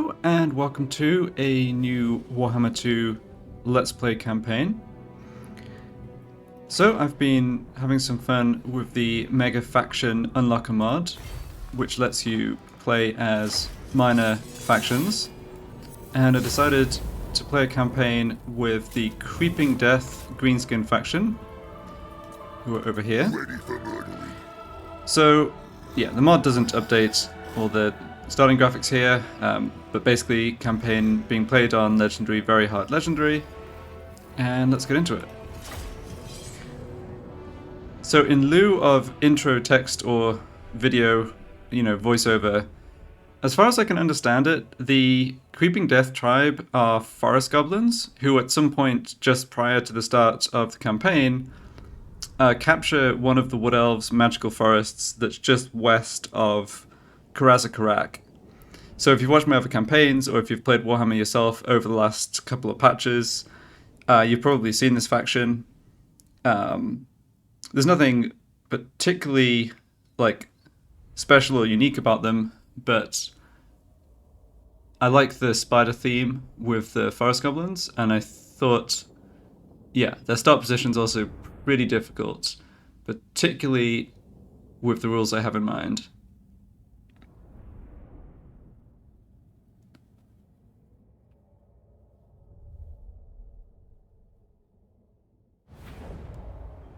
Hello and welcome to a new Warhammer 2 Let's Play campaign. So I've been having some fun with the Mega Faction Unlocker mod, which lets you play as minor factions, and I decided to play a campaign with the Creeping Death Greenskin faction, who are over here. So yeah, the mod doesn't update all the starting graphics here, but basically campaign being played on Legendary, Very Hard Legendary, and let's get into it. So in lieu of intro text or video, voiceover, as far as I can understand it, the Creeping Death tribe are forest goblins, who at some point just prior to the start of the campaign capture one of the Wood Elves' magical forests that's just west of Arachnarok. So if you've watched my other campaigns, or if you've played Warhammer yourself over the last couple of patches, you've probably seen this faction. There's nothing particularly special or unique about them, but I like the spider theme with the forest goblins, and I thought, yeah, their start position's also pretty difficult, particularly with the rules I have in mind.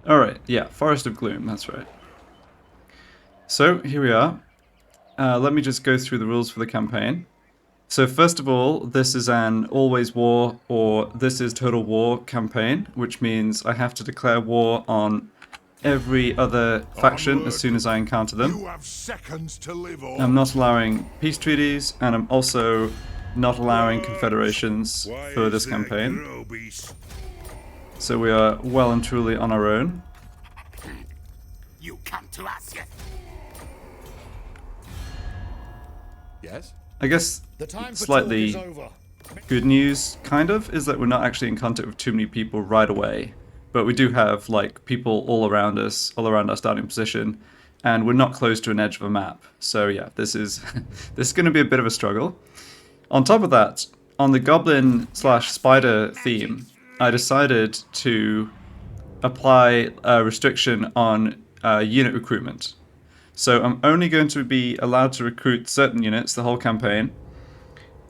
Alright, yeah, Forest of Gloom, that's right. So, here we are. Let me just go through the rules for the campaign. So first of all, this is an always war or this is total war campaign, which means I have to declare war on every other faction as soon as I encounter them. You have seconds to live on. I'm not allowing peace treaties, and I'm also not allowing confederations for this campaign. So we are well and truly on our own. You come to us yet? Yes? I guess slightly good news, kind of, is that we're not actually in contact with too many people right away. But we do have, people all around us, all around our starting position, and we're not close to an edge of a map. So yeah, this is this is going to be a bit of a struggle. On top of that, on the Goblin/Spider theme, I decided to apply a restriction on unit recruitment. So I'm only going to be allowed to recruit certain units the whole campaign.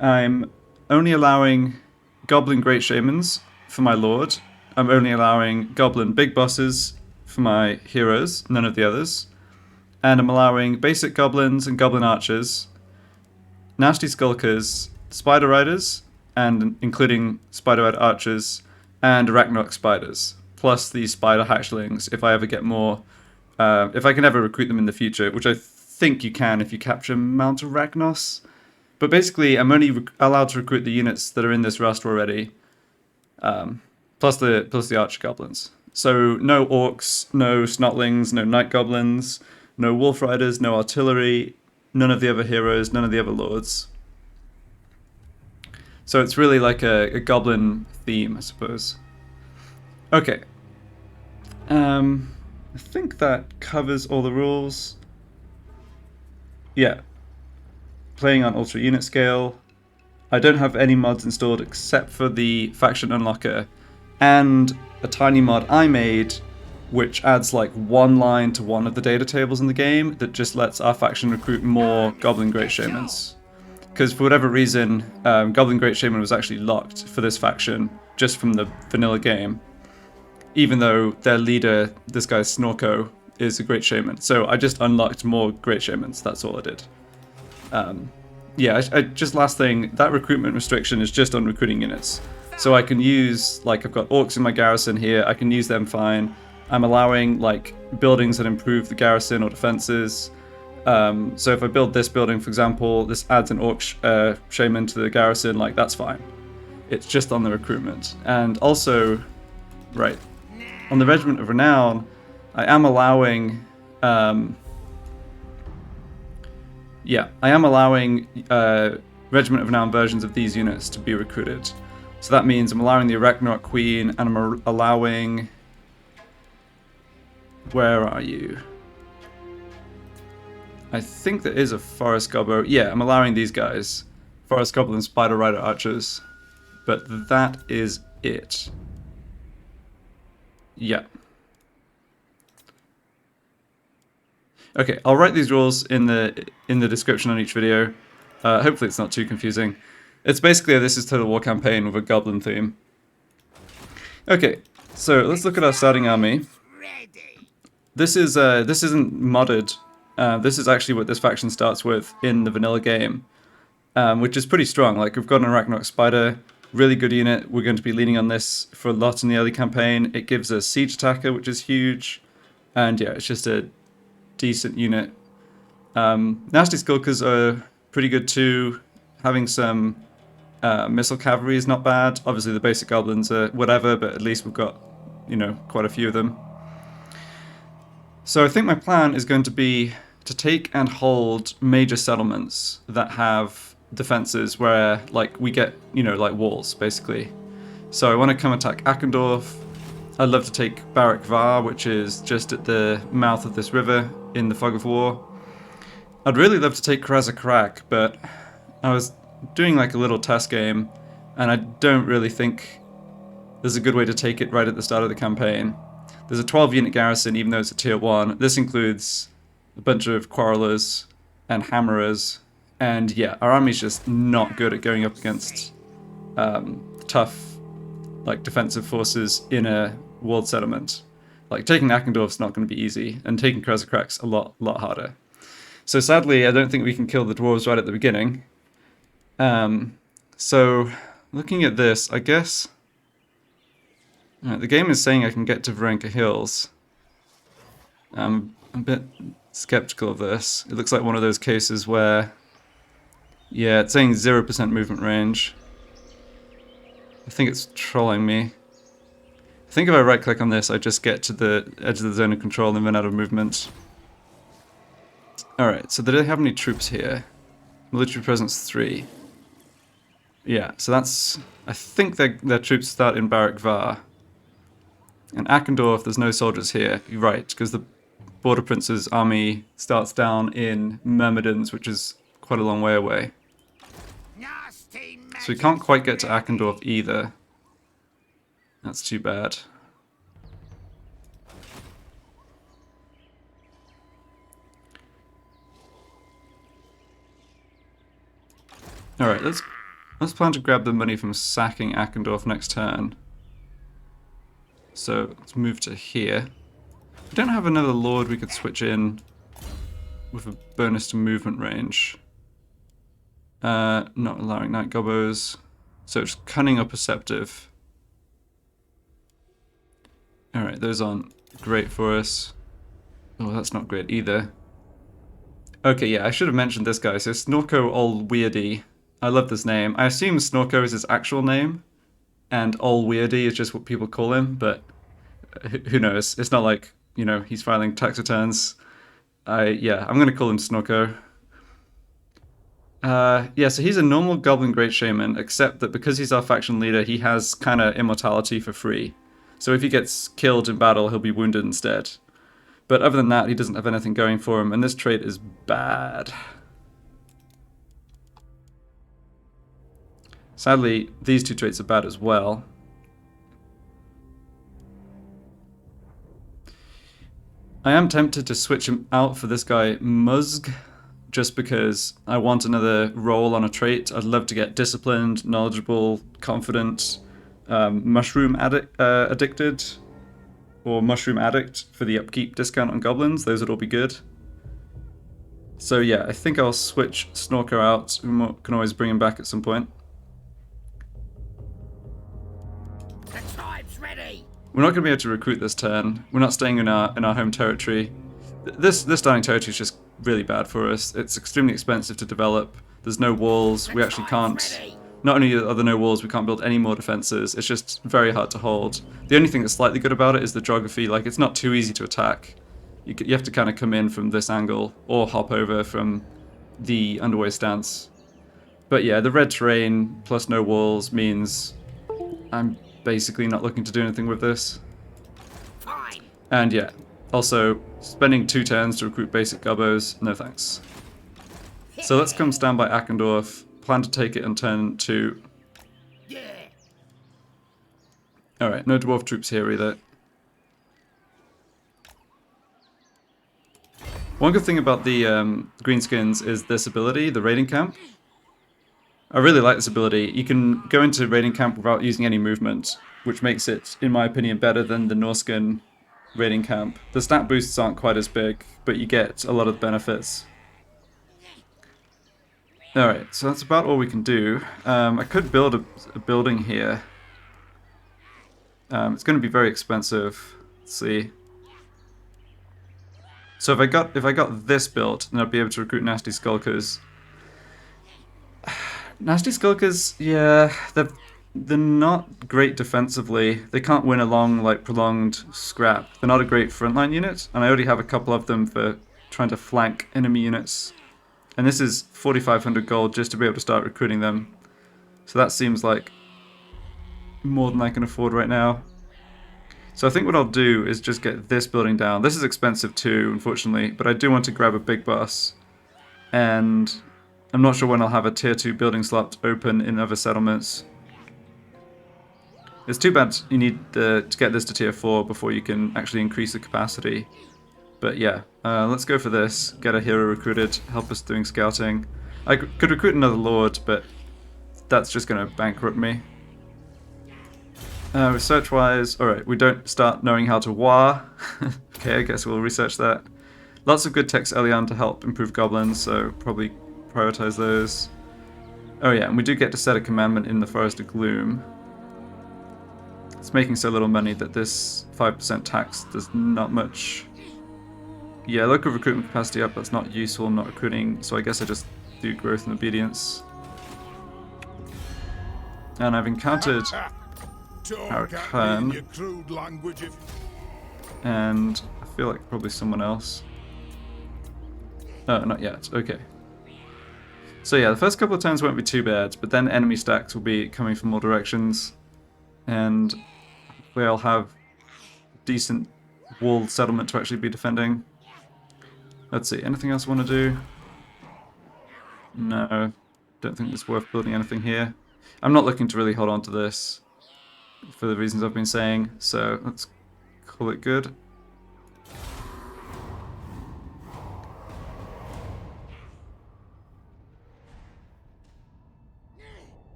I'm only allowing Goblin Great Shamans for my Lord. I'm only allowing Goblin Big Bosses for my heroes, none of the others. And I'm allowing basic Goblins and Goblin Archers, nasty Skulkers, Spider Riders, and including Spider Rider Archers, and Arachnarok Spiders, plus the Spider Hatchlings if I ever get more, if I can ever recruit them in the future, which I think you can if you capture Mount Arachnos. But basically, I'm only allowed to recruit the units that are in this roster already, plus the Archer Goblins. So no Orcs, no Snotlings, no Night Goblins, no Wolf Riders, no Artillery, none of the other heroes, none of the other Lords. So it's really like a Goblin theme, I suppose. Okay. I think that covers all the rules. Yeah. Playing on Ultra Unit Scale. I don't have any mods installed except for the Faction Unlocker and a tiny mod I made which adds one line to one of the data tables in the game that just lets our faction recruit more Goblin Great Shamans. Because for whatever reason, Goblin Great Shaman was actually locked for this faction just from the vanilla game, even though their leader, this guy Snorko, is a Great Shaman. So I just unlocked more Great Shamans, that's all I did. Just last thing, that recruitment restriction is just on recruiting units. So I can use, I've got Orcs in my garrison here, I can use them fine. I'm allowing, buildings that improve the garrison or defenses. So if I build this building, for example, this adds an Orc Shaman to the garrison, that's fine. It's just on the recruitment. And also, right, on the Regiment of Renown, I am allowing, Regiment of Renown versions of these units to be recruited. So that means I'm allowing the Arachnarok Queen, and I'm allowing, where are you? I think there is a Forest Gobbo. Yeah, I'm allowing these guys Forest Goblin Spider Rider Archers. But that is it. Yeah. Okay, I'll write these rules in the description on each video. Hopefully it's not too confusing. It's basically a This Is Total War campaign with a goblin theme. Okay, so let's look at our starting army. This isn't modded. This is actually what this faction starts with in the vanilla game, which is pretty strong. Like, we've got an Arachnarok Spider, really good unit. We're going to be leaning on this for a lot in the early campaign. It gives us siege attacker, which is huge, and yeah, it's just a decent unit. Nasty Skulkers are pretty good too. Having some missile cavalry is not bad. Obviously the basic goblins are whatever, but at least we've got, you know, quite a few of them. So I think my plan is going to be to take and hold major settlements that have defenses where, like, we get, you know, like walls, basically. So I want to come attack Akendorf. I'd love to take Barak Var, which is just at the mouth of this river in the Fog of War. I'd really love to take Arachnarok, but I was doing like a little test game, and I don't really think there's a good way to take it right at the start of the campaign. There's a 12 unit garrison, even though it's a tier 1. This includes a bunch of quarrelers and hammerers, and yeah, our army's just not good at going up against tough, like, defensive forces in a walled settlement. Like, taking Akendorf's not going to be easy, and taking Arachnarok's a lot harder. So sadly, I don't think we can kill the dwarves right at the beginning. So looking at this, I guess the game is saying I can get to Varenka Hills. I'm a bit skeptical of this. It looks like one of those cases where, yeah, it's saying 0% movement range. I think it's trolling me. I think if I right click on this, I just get to the edge of the zone of control and run out of movement. Alright, so do they have any troops here? Military presence 3. Yeah, so that's... I think their troops start in Barak Var. And Akendorf, there's no soldiers here. You're right, because the Border Prince's army starts down in Myrmidons, which is quite a long way away. So we can't quite get to Akendorf either. That's too bad. Alright, let's plan to grab the money from sacking Akendorf next turn. So let's move to here. We don't have another lord we could switch in with a bonus to movement range. Not allowing night gobbos. So it's cunning or perceptive. Alright, those aren't great for us. Oh, that's not great either. Okay, yeah, I should have mentioned this guy. So Snorko Ol Weirdy. I love this name. I assume Snorko is his actual name, and Ol Weirdy is just what people call him, but who knows? It's not like, you know, he's filing tax returns. Yeah, I'm going to call him Snorko. Yeah, so he's a normal Goblin Great Shaman, except that because he's our faction leader, he has kind of immortality for free. So if he gets killed in battle, he'll be wounded instead. But other than that, he doesn't have anything going for him, and this trait is bad. Sadly, these two traits are bad as well. I am tempted to switch him out for this guy, Muzg, just because I want another role on a trait. I'd love to get disciplined, knowledgeable, confident, mushroom addicted, or mushroom addict for the upkeep discount on goblins. Those would all be good. So yeah, I think I'll switch Snorko out. We can always bring him back at some point. We're not going to be able to recruit this turn. We're not staying in our home territory. This dying territory is just really bad for us. It's extremely expensive to develop. There's no walls. We actually can't. Not only are there no walls, we can't build any more defenses. It's just very hard to hold. The only thing that's slightly good about it is the geography. Like, it's not too easy to attack. You have to kind of come in from this angle or hop over from the underway stance. But yeah, the red terrain plus no walls means I'm basically not looking to do anything with this. Fine. And yeah, also spending 2 turns to recruit basic gobbos, no thanks. So let's come stand by Akendorf, plan to take it on turn 2. Alright, no dwarf troops here either. One good thing about the greenskins is this ability, the raiding camp. I really like this ability. You can go into raiding camp without using any movement, which makes it, in my opinion, better than the Norskin raiding camp. The stat boosts aren't quite as big, but you get a lot of benefits. Alright, so that's about all we can do. I could build a building here. It's going to be very expensive. Let's see. So if I got this built, then I'd be able to recruit nasty skulkers. Nasty Skulkers, yeah, they're not great defensively. They can't win a long, like, prolonged scrap. They're not a great frontline unit, and I already have a couple of them for trying to flank enemy units. And this is 4,500 gold just to be able to start recruiting them. So that seems like more than I can afford right now. So I think what I'll do is just get this building down. This is expensive too, unfortunately, but I do want to grab a big boss. And I'm not sure when I'll have a tier 2 building slot open in other settlements. It's too bad you need to get this to tier 4 before you can actually increase the capacity. But yeah, let's go for this. Get a hero recruited, help us doing scouting. I could recruit another lord, but that's just going to bankrupt me. Research-wise, alright, we don't start knowing how to war. Okay, I guess we'll research that. Lots of good texts early on to help improve goblins, so probably prioritize those. Oh yeah, and we do get to set a commandment in the Forest of Gloom. It's making so little money that this 5% tax does not much. Yeah, local recruitment capacity up, that's not useful, I'm not recruiting, so I guess I just do growth and obedience. And I've encountered Arachnarok, and I feel like probably someone else. Oh, not yet, okay. So yeah, the first couple of turns won't be too bad, but then enemy stacks will be coming from all directions, and we'll have decent walled settlement to actually be defending. Let's see, anything else I want to do? No, don't think it's worth building anything here. I'm not looking to really hold on to this for the reasons I've been saying, so let's call it good.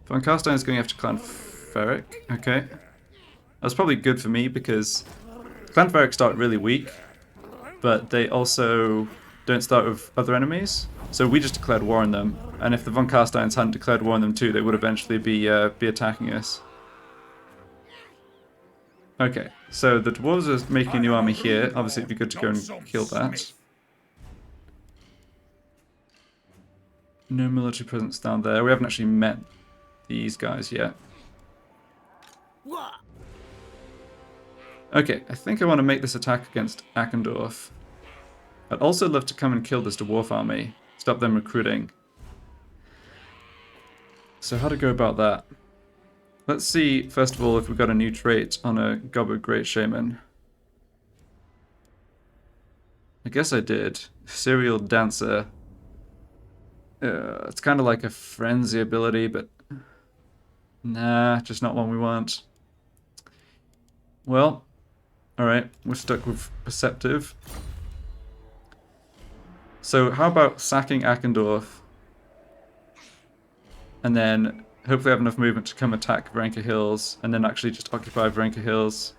Von Carstein is going after Clan Ferric. Okay. That's probably good for me because Clan Ferric start really weak, but they also don't start with other enemies. So we just declared war on them, and if the Von Carsteins hadn't declared war on them too, they would eventually be attacking us. Okay, so the dwarves are making a new army here. Obviously it'd be good to go and kill that. No military presence down there. We haven't actually met these guys yet. Okay, I think I want to make this attack against Arachnarok. I'd also love to come and kill this dwarf army, stop them recruiting. So how to go about that? Let's see, first of all, if we've got a new trait on a Goblin Great Shaman. I guess I did. Serial Dancer. It's kind of like a frenzy ability, but nah, just not one we want. Well, alright, we're stuck with Perceptive. So how about sacking Arachnarok, and then hopefully have enough movement to come attack Varenka Hills, and then actually just occupy Varenka Hills.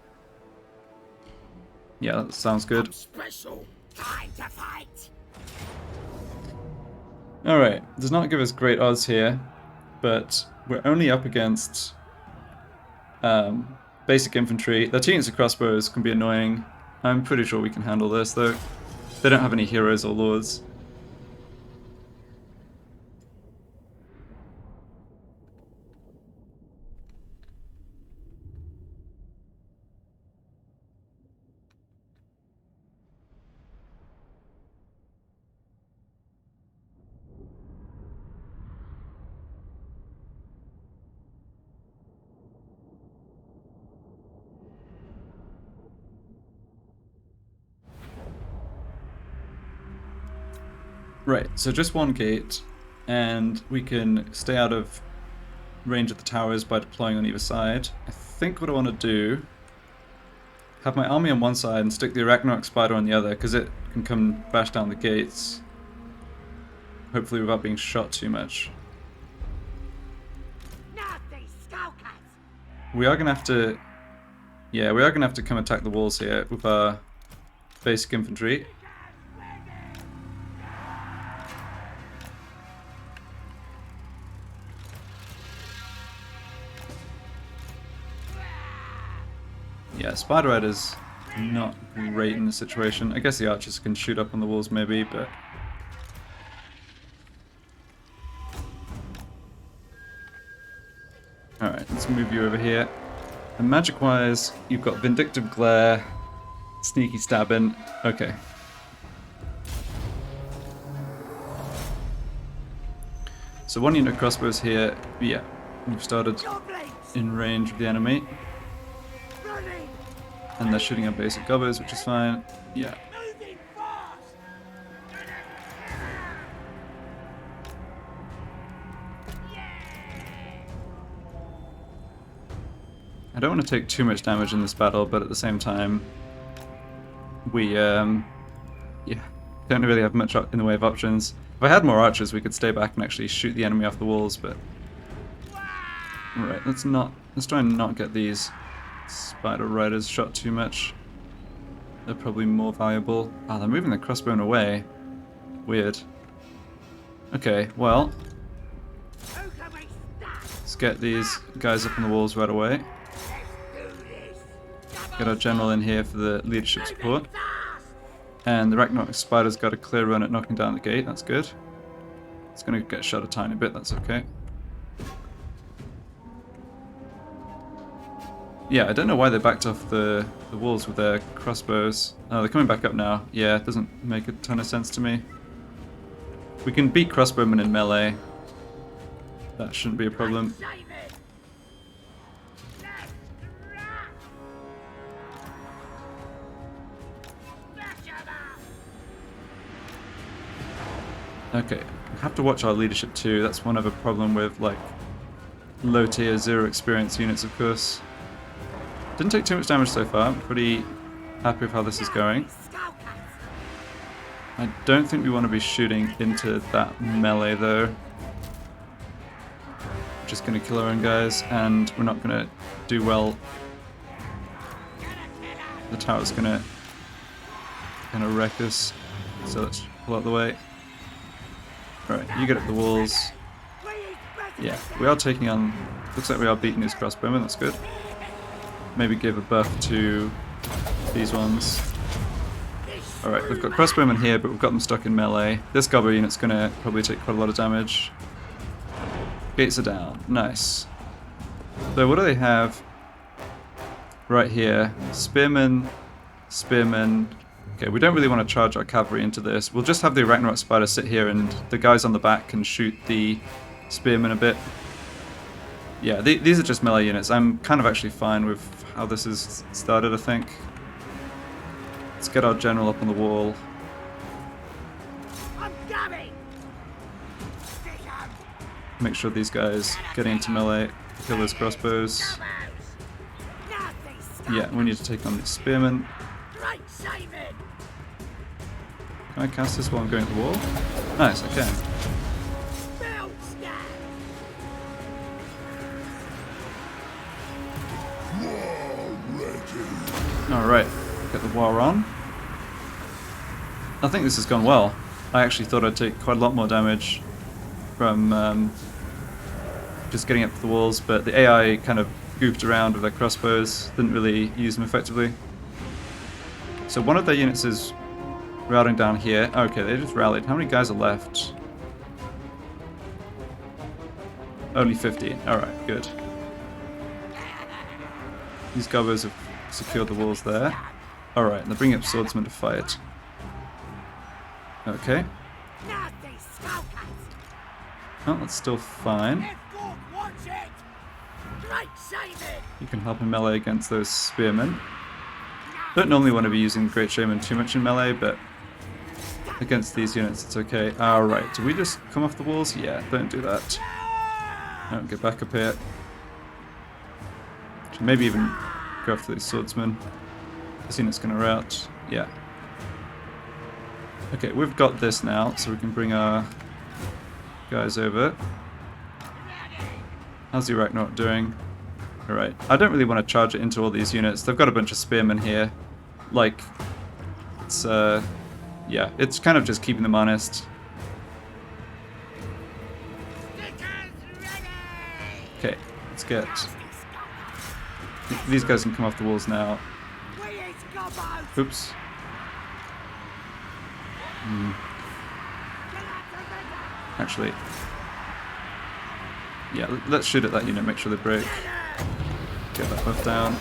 Yeah, that sounds good. Alright, does not give us great odds here, but we're only up against basic infantry. Their units of crossbows can be annoying. I'm pretty sure we can handle this though. They don't have any heroes or lords. Right, so just one gate, and we can stay out of range of the towers by deploying on either side. I think what I want to do, have my army on one side and stick the Arachnarok Spider on the other, because it can come bash down the gates, hopefully without being shot too much. We are gonna have to, yeah, we are gonna have to come attack the walls here with our basic infantry. Yeah, Spider Riders not great in this situation. I guess the archers can shoot up on the walls maybe, but... Alright, let's move you over here. And magic-wise, you've got Vindictive Glare, Sneaky Stabbing. Okay. So one unit of crossbows here. Yeah, we've started in range of the enemy. And they're shooting at basic goblins, which is fine. Yeah. I don't want to take too much damage in this battle, but at the same time, we, yeah, don't really have much in the way of options. If I had more archers, we could stay back and actually shoot the enemy off the walls, but... Alright, let's try and not get these Spider Riders shot too much. They're probably more valuable. Ah, they're moving the crossbone away. Weird. Okay, well, let's get these guys up on the walls right away. Get our general in here for the leadership support. And the Arachnarok Spiders got a clear run at knocking down the gate, that's good. It's gonna get shot a tiny bit, that's okay. Yeah, I don't know why they backed off the walls with their crossbows. Oh, they're coming back up now. Yeah, it doesn't make a ton of sense to me. We can beat crossbowmen in melee. That shouldn't be a problem. Okay, we have to watch our leadership too. That's one other problem with, like, low tier, zero experience units, of course. Didn't take too much damage so far. I'm pretty happy with how this is going. I don't think we want to be shooting into that melee though. We're just going to kill our own guys, and we're not going to do well. The tower's going to kind of wreck us, so let's pull out the way. Right, you get up the walls. Yeah, we are taking on... Looks like we are beating these crossbowmen, that's good. Maybe give a buff to these ones. Alright, we've got crossbowmen here, but we've got them stuck in melee. This goblin unit's gonna probably take quite a lot of damage. Gates are down. Nice. So what do they have right here? Spearmen, spearmen. Okay, we don't really want to charge our cavalry into this. We'll just have the Arachnarok Spider sit here, and the guys on the back can shoot the spearmen a bit. Yeah, these are just melee units. I'm kind of actually fine with how this is started, I think. Let's get our general up on the wall. Make sure these guys getting into melee kill those crossbows. Yeah, we need to take on these spearmen. Can I cast this while I'm going to the wall? Nice, I can. Alright, get the war on. I think this has gone well. I actually thought I'd take quite a lot more damage from just getting up to the walls, but the AI kind of goofed around with their crossbows, didn't really use them effectively. So one of their units is routing down here. Okay, they just rallied. How many guys are left? Only 15. Alright, good. These goblins have secured the walls there. Alright, they're bringing up swordsmen to fight. Okay. Oh, that's still fine. You can help in melee against those spearmen. Don't normally want to be using Great Shaman too much in melee, but against these units, it's okay. Alright, do we just come off the walls? Yeah, don't do that. Don't get back up here. Should maybe even go after these swordsmen. This unit's gonna rout. Yeah. Okay, we've got this now, so we can bring our guys over. How's the Arachnarok doing? Alright, I don't really want to charge it into all these units. They've got a bunch of spearmen here. Like, it's, yeah, it's kind of just keeping them honest. Okay, let's get... These guys can come off the walls now. Oops. Actually... Yeah, let's shoot at that unit, make sure they break. Get that buff down.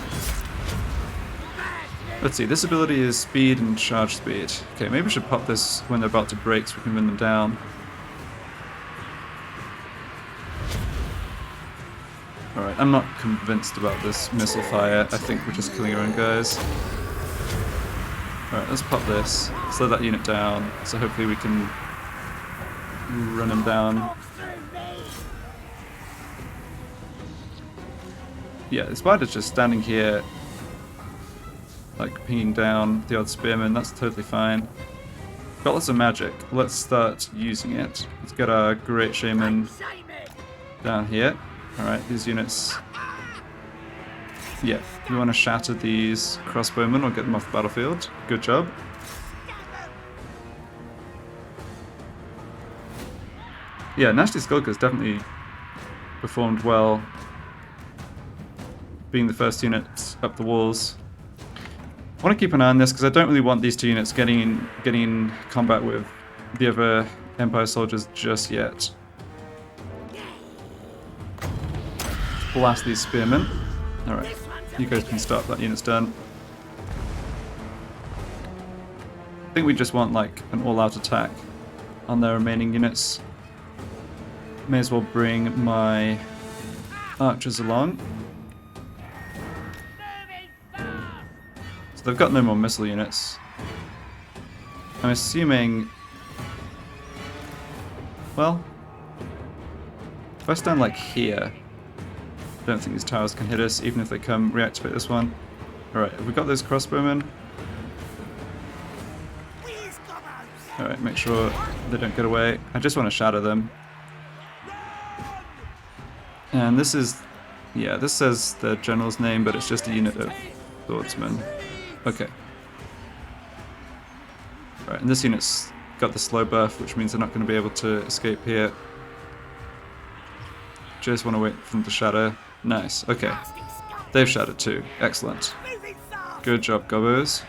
Let's see, this ability is speed and charge speed. Okay, maybe we should pop this when they're about to break so we can win them down. Alright, I'm not convinced about this missile fire. I think we're just killing our own guys. Alright, let's pop this. Slow that unit down, so hopefully we can run him down. Yeah, the spider's just standing here, like pinging down the odd spearman. That's totally fine. Got lots of magic. Let's start using it. Let's get our Great Shaman down here. Alright, these units... Yeah, we want to shatter these crossbowmen or get them off the battlefield. Good job. Yeah, Nasty Skulkers definitely performed well, being the first unit up the walls. I want to keep an eye on this because I don't really want these two units getting in combat with the other Empire soldiers just yet. Blast these spearmen. Alright, you guys can stop, that unit's done. I think we just want like an all-out attack on their remaining units. May as well bring my archers along. So they've got no more missile units. I'm assuming... Well... If I stand like here... I don't think these towers can hit us, even if they come reactivate this one. Alright, have we got those crossbowmen? Alright, make sure they don't get away. I just want to shatter them. And this is... Yeah, this says the general's name, but it's just a unit of swordsmen. Okay. Right, and this unit's got the slow buff, which means they're not going to be able to escape here. Just want to wait for them to shatter. Nice, okay. They've shattered too. Excellent. Good job, gobbos.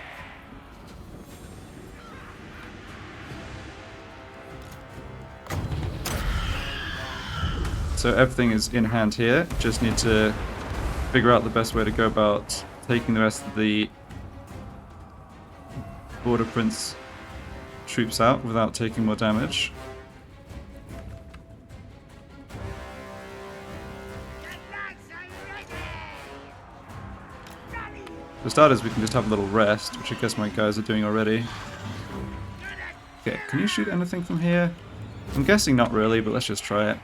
So everything is in hand here. Just need to figure out the best way to go about taking the rest of the Border Prince troops out without taking more damage. For starters, we can just have a little rest, which I guess my guys are doing already. Okay, can you shoot anything from here? I'm guessing not really, but let's just try it.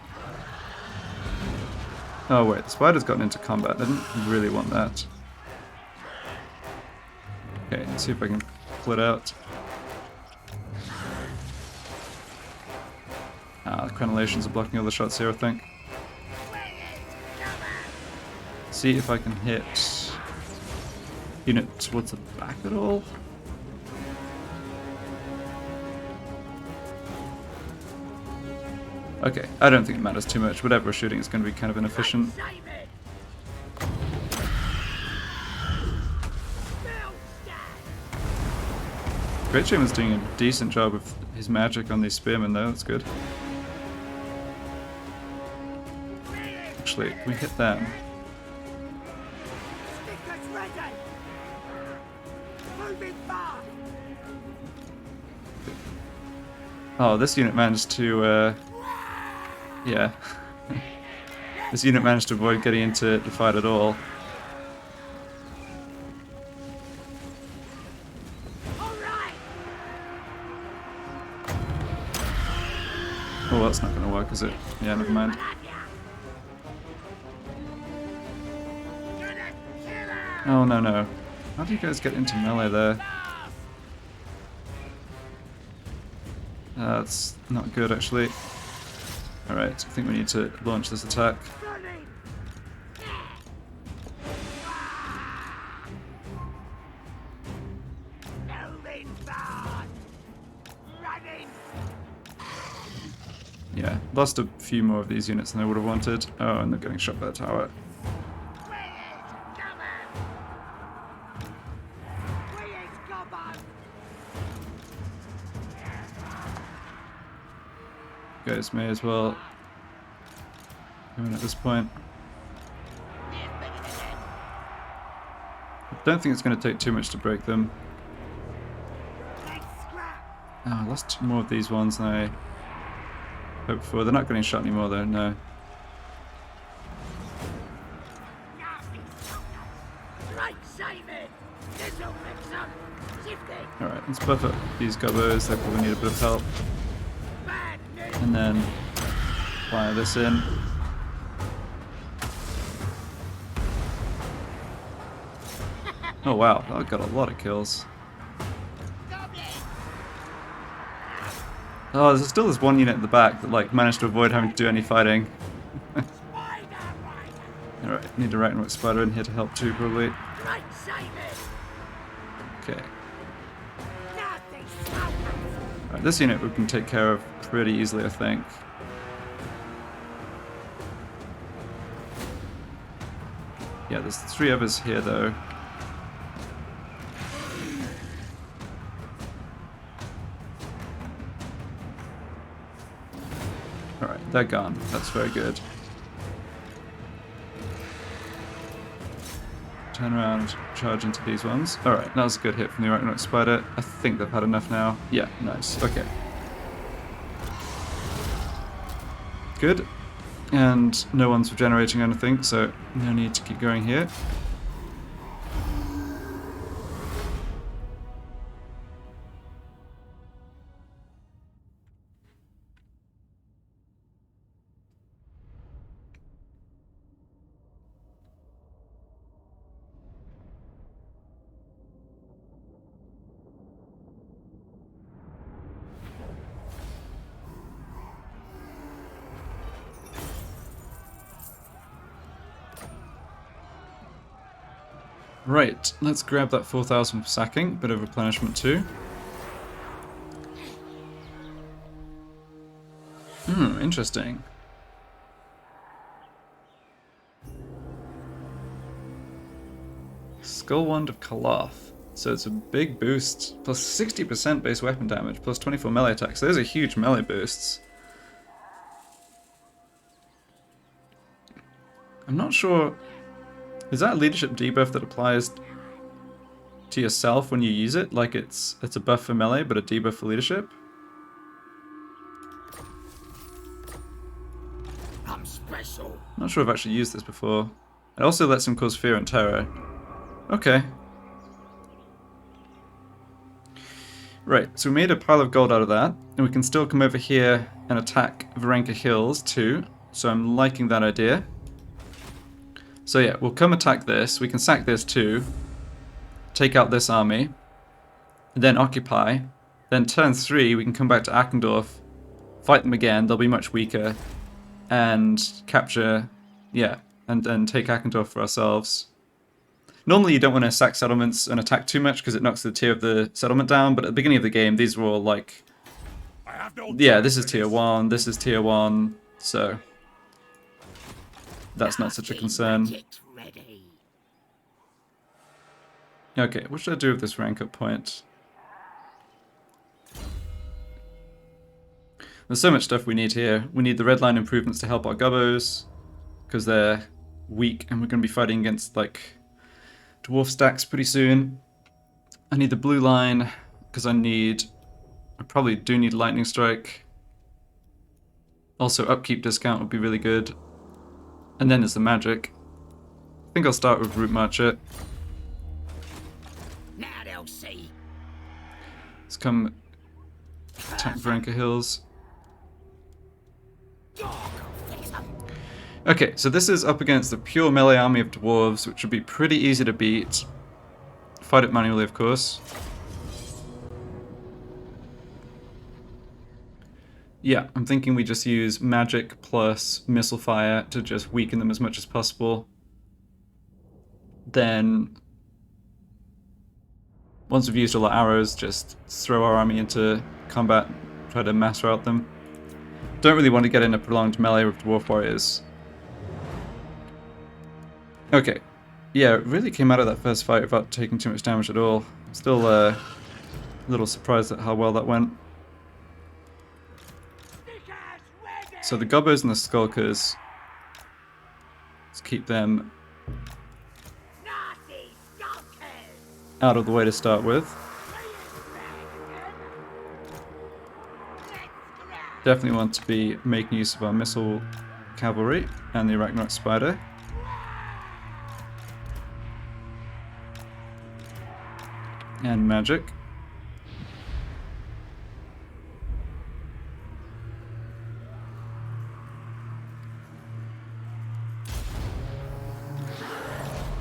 Oh wait, the spider's gotten into combat. I didn't really want that. Okay, let's see if I can pull it out. Ah, the crenellations are blocking all the shots here, I think. See if I can hit unit towards the back at all. Okay, I don't think it matters too much. Whatever we're shooting is going to be kind of inefficient. Great Shaman's doing a decent job of his magic on these spearmen though, that's good. Actually, can we hit them? Oh, this unit managed to, yeah. This unit managed to avoid getting into the fight at all. Oh, that's not going to work, is it? Yeah, never mind. Oh, no, no. How do you guys get into melee there? That's not good, actually. Alright, I think we need to launch this attack. Yeah, lost a few more of these units than I would have wanted. Oh, and they're getting shot by the tower. Guys may as well go in at this point. I don't think it's going to take too much to break them. Oh, I lost more of these ones than I hoped for. They're not getting shot anymore though, no. Alright, let's buff up these gobbos, they probably need a bit of help. And then fire this in. Oh wow, that got a lot of kills. Oh, there's still this one unit at the back that like managed to avoid having to do any fighting. Alright, need a Arachnarok Spider in here to help too, probably. Okay. Alright, this unit we can take care of pretty easily, I think. Yeah, there's 3 others here though. Alright, they're gone. That's very good. Turn around, charge into these ones. Alright, that was a good hit from the Arachnarok Spider. I think they've had enough now. Yeah, nice. Okay. Good. And no one's regenerating anything, so no need to keep going here. Right, let's grab that 4,000 for sacking, bit of replenishment too. Interesting. Skull Wand of Kaloth. So it's a big boost, plus 60% base weapon damage, plus 24 melee attacks. Those are huge melee boosts. I'm not sure... Is that a leadership debuff that applies to yourself when you use it? Like it's a buff for melee, but a debuff for leadership? I'm special. Not sure I've actually used this before. It also lets him cause fear and terror. Okay. Right, so we made a pile of gold out of that, and we can still come over here and attack Varenka Hills too, so I'm liking that idea. So yeah, we'll come attack this, we can sack this too, take out this army, then occupy, then turn 3 we can come back to Achendorf, fight them again, they'll be much weaker, and capture, yeah, and then take Achendorf for ourselves. Normally you don't want to sack settlements and attack too much because it knocks the tier of the settlement down, but at the beginning of the game these were all like, yeah, this is tier 1, this is tier 1, so that's not such a concern. Okay, what should I do with this rank up point? There's so much stuff we need here. We need the red line improvements to help our gubbos, because they're weak and we're going to be fighting against like dwarf stacks pretty soon. I need the blue line, because I probably do need lightning strike. Also upkeep discount would be really good. And then there's the magic. I think I'll start with Root Marcher. Now they'll see. Let's come attack Varenka Hills. Okay, so this is up against the pure melee army of dwarves, which would be pretty easy to beat. Fight it manually, of course. Yeah, I'm thinking we just use magic plus missile fire to just weaken them as much as possible. Then, once we've used all our arrows, just throw our army into combat, try to mass rout them. Don't really want to get in a prolonged melee with dwarf warriors. Okay. Yeah, it really came out of that first fight without taking too much damage at all. Still a little surprised at how well that went. So the Gobbos and the Skulkers, let's keep them out of the way to start with. Definitely want to be making use of our missile cavalry and the Arachnarok Spider. And magic.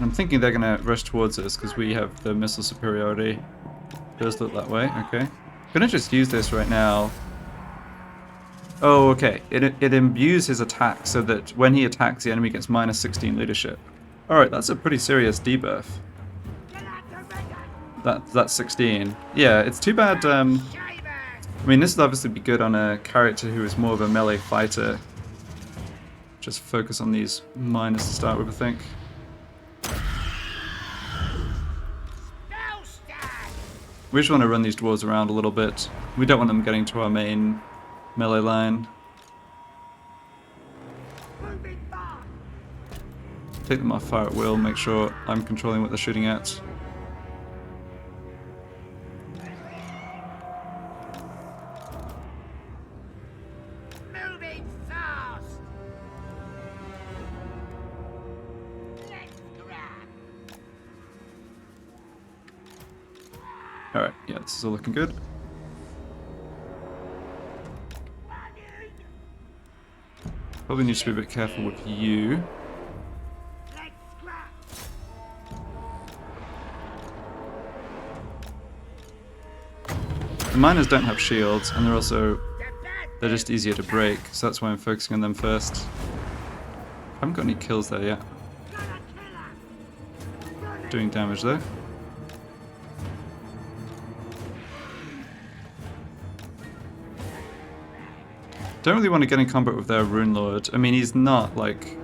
I'm thinking they're gonna rush towards us because we have the missile superiority. Does look that way, okay. I'm gonna just use this right now. Oh, okay. It imbues his attack so that when he attacks, the enemy gets minus 16 leadership. Alright, that's a pretty serious debuff. That's 16. Yeah, it's too bad. I mean, this would obviously be good on a character who is more of a melee fighter. Just focus on these minors to start with, I think. We just want to run these dwarves around a little bit. We don't want them getting to our main melee line. Take them off fire at will, make sure I'm controlling what they're shooting at. Alright, yeah, this is all looking good. Probably need to be a bit careful with you. The miners don't have shields, and they're just easier to break, so that's why I'm focusing on them first. I haven't got any kills there yet. Doing damage though. Don't really want to get in combat with their Rune Lord. I mean, he's not, like,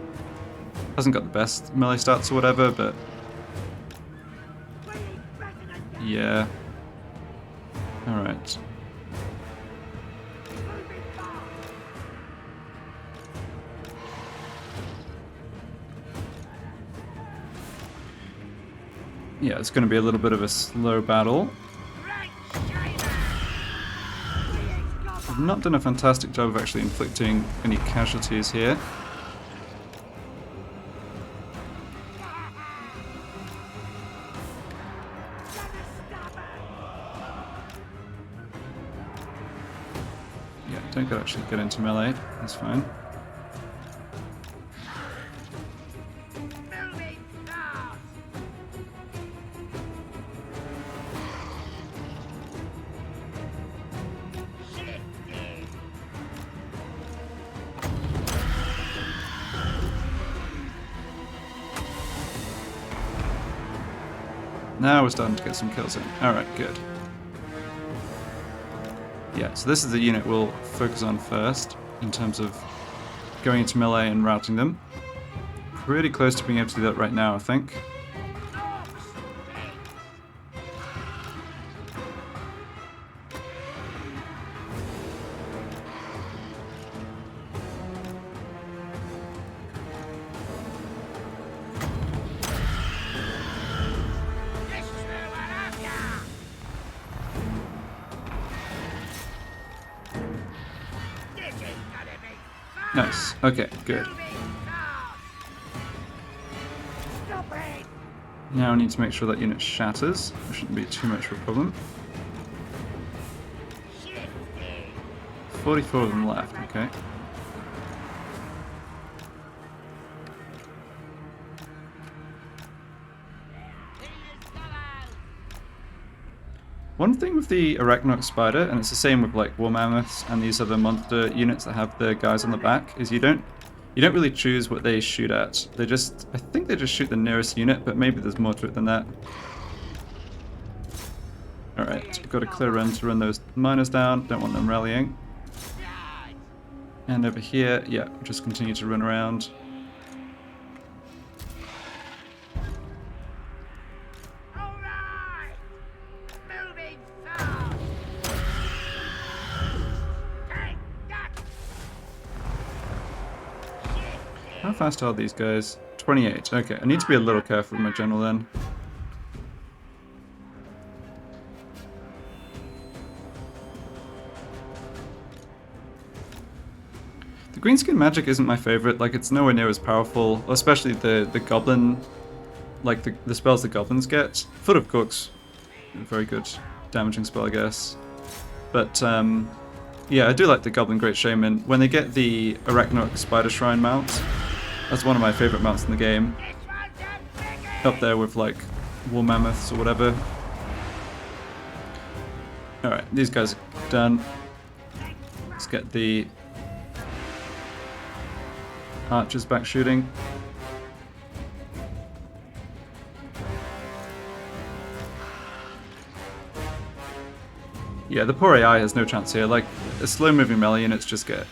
hasn't got the best melee stats or whatever, but yeah. Alright. Yeah, it's going to be a little bit of a slow battle. I've not done a fantastic job of actually inflicting any casualties here. Yeah, don't actually get into melee, that's fine. Now we're starting to get some kills in. Alright, good. Yeah, so this is the unit we'll focus on first, in terms of going into melee and routing them. Pretty close to being able to do that right now, I think. Nice. Okay, good. Now I need to make sure that unit shatters. There shouldn't be too much of a problem. 44 of them left, okay. One thing with the Arachnarok Spider, and it's the same with like War Mammoths and these other monster units that have the guys on the back, is you don't really choose what they shoot at. They just, I think they just shoot the nearest unit, but maybe there's more to it than that. Alright, got a clear run to run those miners down, don't want them rallying. And over here, yeah, just continue to run around. How fast are these guys? 28. Okay, I need to be a little careful with my general then. The greenskin magic isn't my favorite. Like, it's nowhere near as powerful, especially the goblin, like the spells the goblins get. Foot of Cooks, a very good damaging spell, I guess. But yeah, I do like the Goblin Great Shaman. When they get the Arachnarok Spider Shrine mount, that's one of my favorite mounts in the game. Up there with like War Mammoths or whatever. Alright, these guys are done. Let's get the Archers back shooting. Yeah, the poor AI has no chance here. Like, a slow-moving melee units just get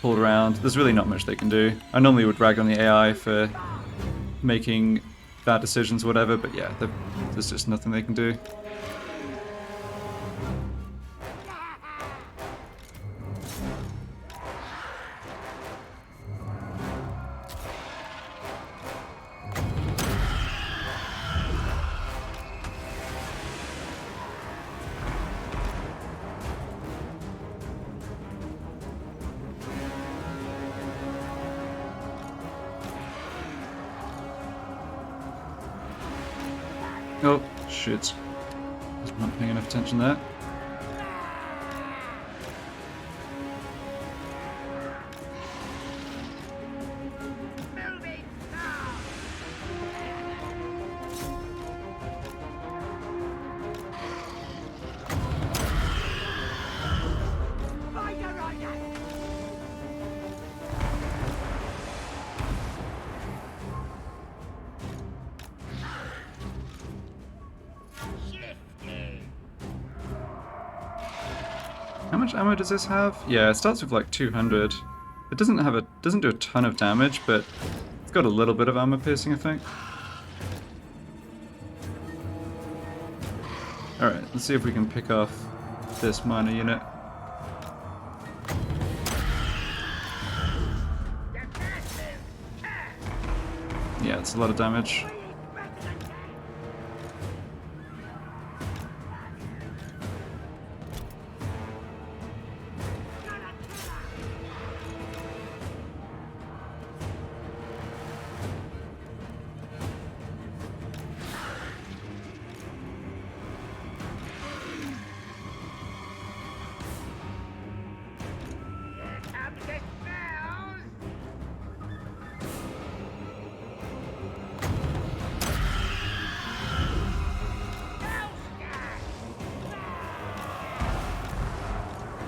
pulled around. There's really not much they can do. I normally would rag on the AI for making bad decisions or whatever, but yeah, there's just nothing they can do. Oh, shit. I was not paying enough attention there. How much ammo does this have? Yeah, it starts with like 200. It doesn't do a ton of damage, but it's got a little bit of armor piercing, I think. Alright, let's see if we can pick off this miner unit. Yeah, it's a lot of damage.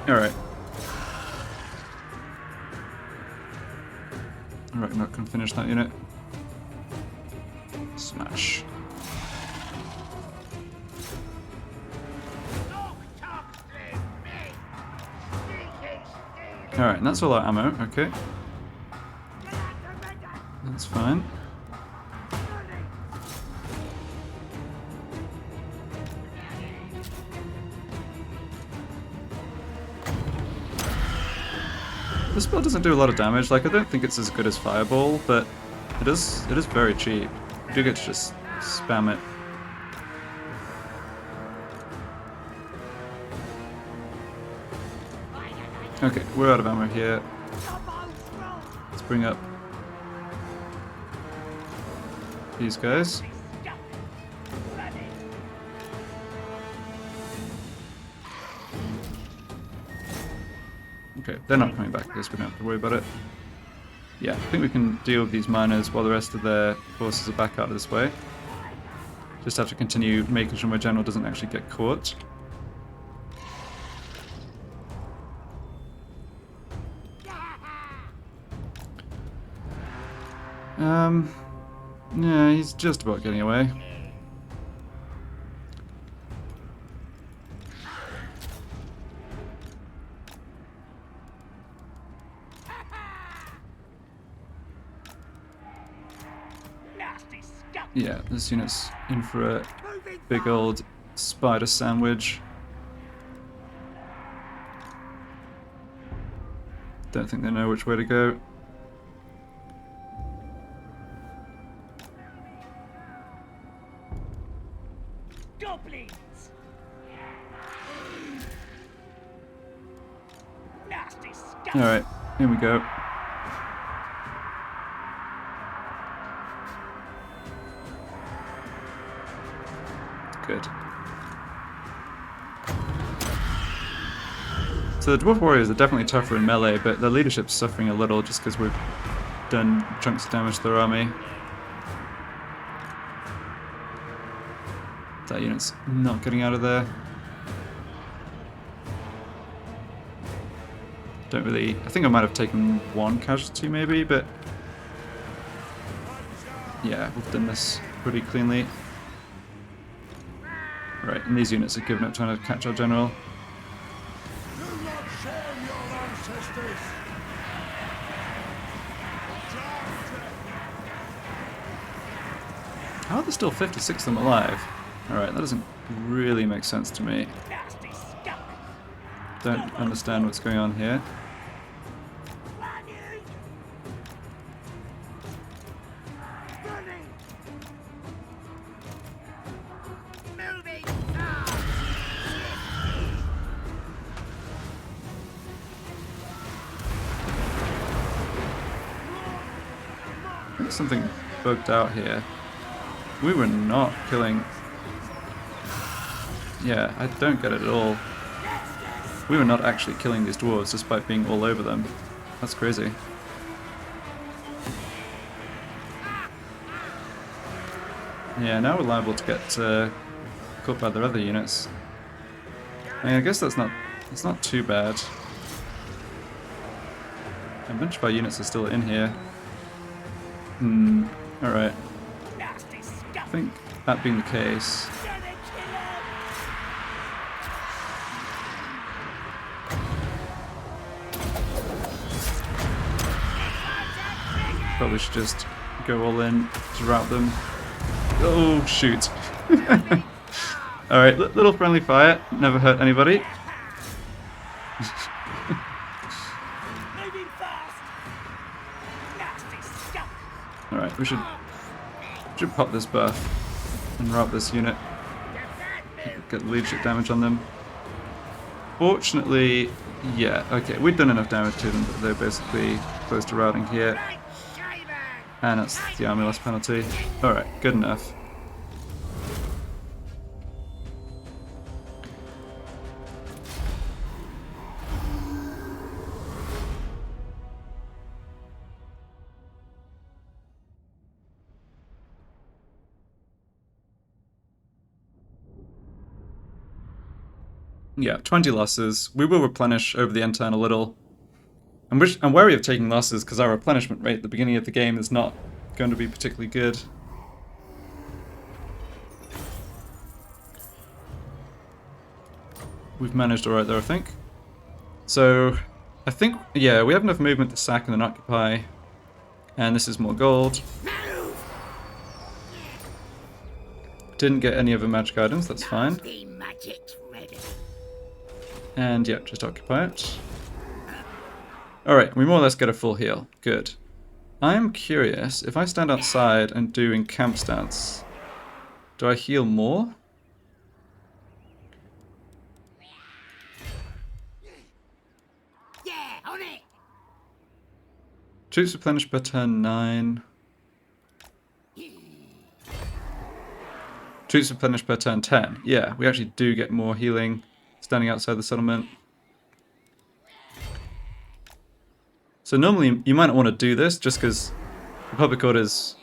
Alright. I reckon I can finish that unit. Smash. Alright, and that's all our ammo, okay. That's fine. This spell doesn't do a lot of damage. Like, I don't think it's as good as Fireball, but it is very cheap. You do get to just spam it. Okay, we're out of ammo here. Let's bring up these guys. Okay, they're not coming back, I guess we don't have to worry about it. Yeah, I think we can deal with these miners while the rest of their forces are back out of this way. Just have to continue making sure my general doesn't actually get caught. Yeah, he's just about getting away. Yeah, this unit's in for a big old spider sandwich. Don't think they know which way to go. Goblins. Nasty scum. Alright, here we go. Good. So the Dwarf Warriors are definitely tougher in melee, but their leadership's suffering a little just because we've done chunks of damage to their army. That unit's not getting out of there. Don't really... I think I might have taken one casualty maybe, but... yeah, we've done this pretty cleanly. Right, and these units are giving up trying to catch our general. How are there still 56 of them alive? Alright, that doesn't really make sense to me. Don't understand what's going on here. I think something bugged out here. We were not killing... yeah, I don't get it at all. We were not actually killing these dwarves despite being all over them. That's crazy. Yeah, now we're liable to get caught by their other units. I mean, I guess it's not too bad. A bunch of our units are still in here. Alright. I think that being the case... probably should just go all in to rout them. Oh, shoot. Alright, little friendly fire. Never hurt anybody. Alright, we should pop this buff and rout this unit. Get leadership damage on them. Fortunately, yeah, okay, we've done enough damage to them that they're basically close to routing here. And that's the army loss penalty. Alright, good enough. Yeah, 20 losses. We will replenish over the end turn a little. I'm wary of taking losses because our replenishment rate at the beginning of the game is not going to be particularly good. We've managed alright there, I think. So, I think, yeah, we have enough movement to sack and then occupy. And this is more gold. Didn't get any other magic items, that's fine. And yeah, just occupy it. Alright, we more or less get a full heal. Good. I'm curious, if I stand outside and do encamp stance, do I heal more? Yeah, on it. Troops replenished per turn 9. Troops replenished per turn 10. Yeah, we actually do get more healing standing outside the settlement. So normally you might not want to do this just because Republic Order's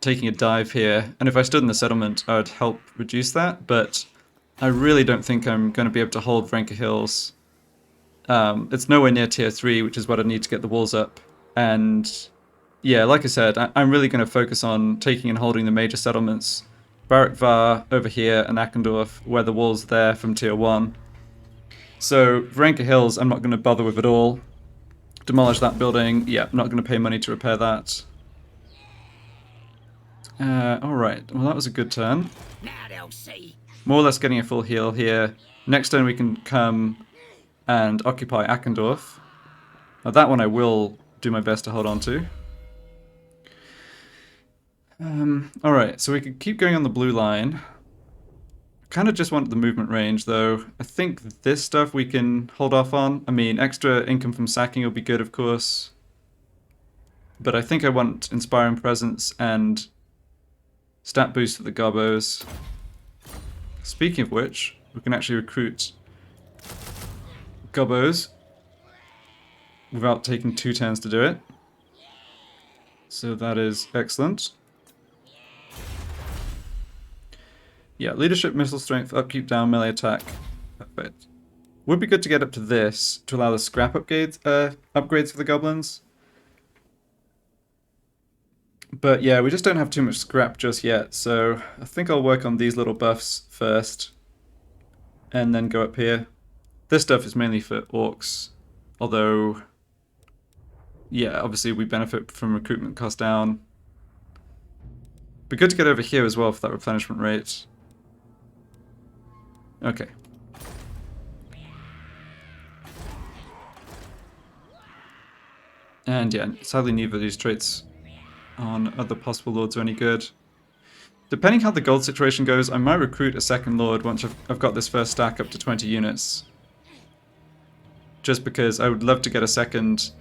taking a dive here, and if I stood in the settlement I would help reduce that, but I really don't think I'm going to be able to hold Vrenka Hills. It's nowhere near tier 3, which is what I need to get the walls up, and yeah, like I said, I'm really going to focus on taking and holding the major settlements. Barak Var over here and Akendorf, where the wall's there from tier 1. So, Varenka Hills, I'm not going to bother with at all. Demolish that building. Yeah, I'm not going to pay money to repair that. Alright, well that was a good turn. Now they'll see. More or less getting a full heal here. Next turn we can come and occupy Akendorf. Now that one I will do my best to hold on to. Alright, so we could keep going on the blue line. Kind of just want the movement range though. I think this stuff we can hold off on. I mean, extra income from sacking will be good, of course. But I think I want Inspiring Presence and stat boost for the Gobbos. Speaking of which, we can actually recruit Gobbos without taking 2 turns to do it. So that is excellent. Yeah, leadership, missile strength, upkeep, down, melee attack. Perfect. Would be good to get up to this to allow the scrap upgrades for the goblins. But yeah, we just don't have too much scrap just yet, so I think I'll work on these little buffs first. And then go up here. This stuff is mainly for orcs, although, yeah, obviously we benefit from recruitment cost down. Be good to get over here as well for that replenishment rate. Okay. And yeah, sadly neither of these traits on other possible lords are any good. Depending how the gold situation goes, I might recruit a second lord once I've got this first stack up to 20 units. Just because I would love to get a second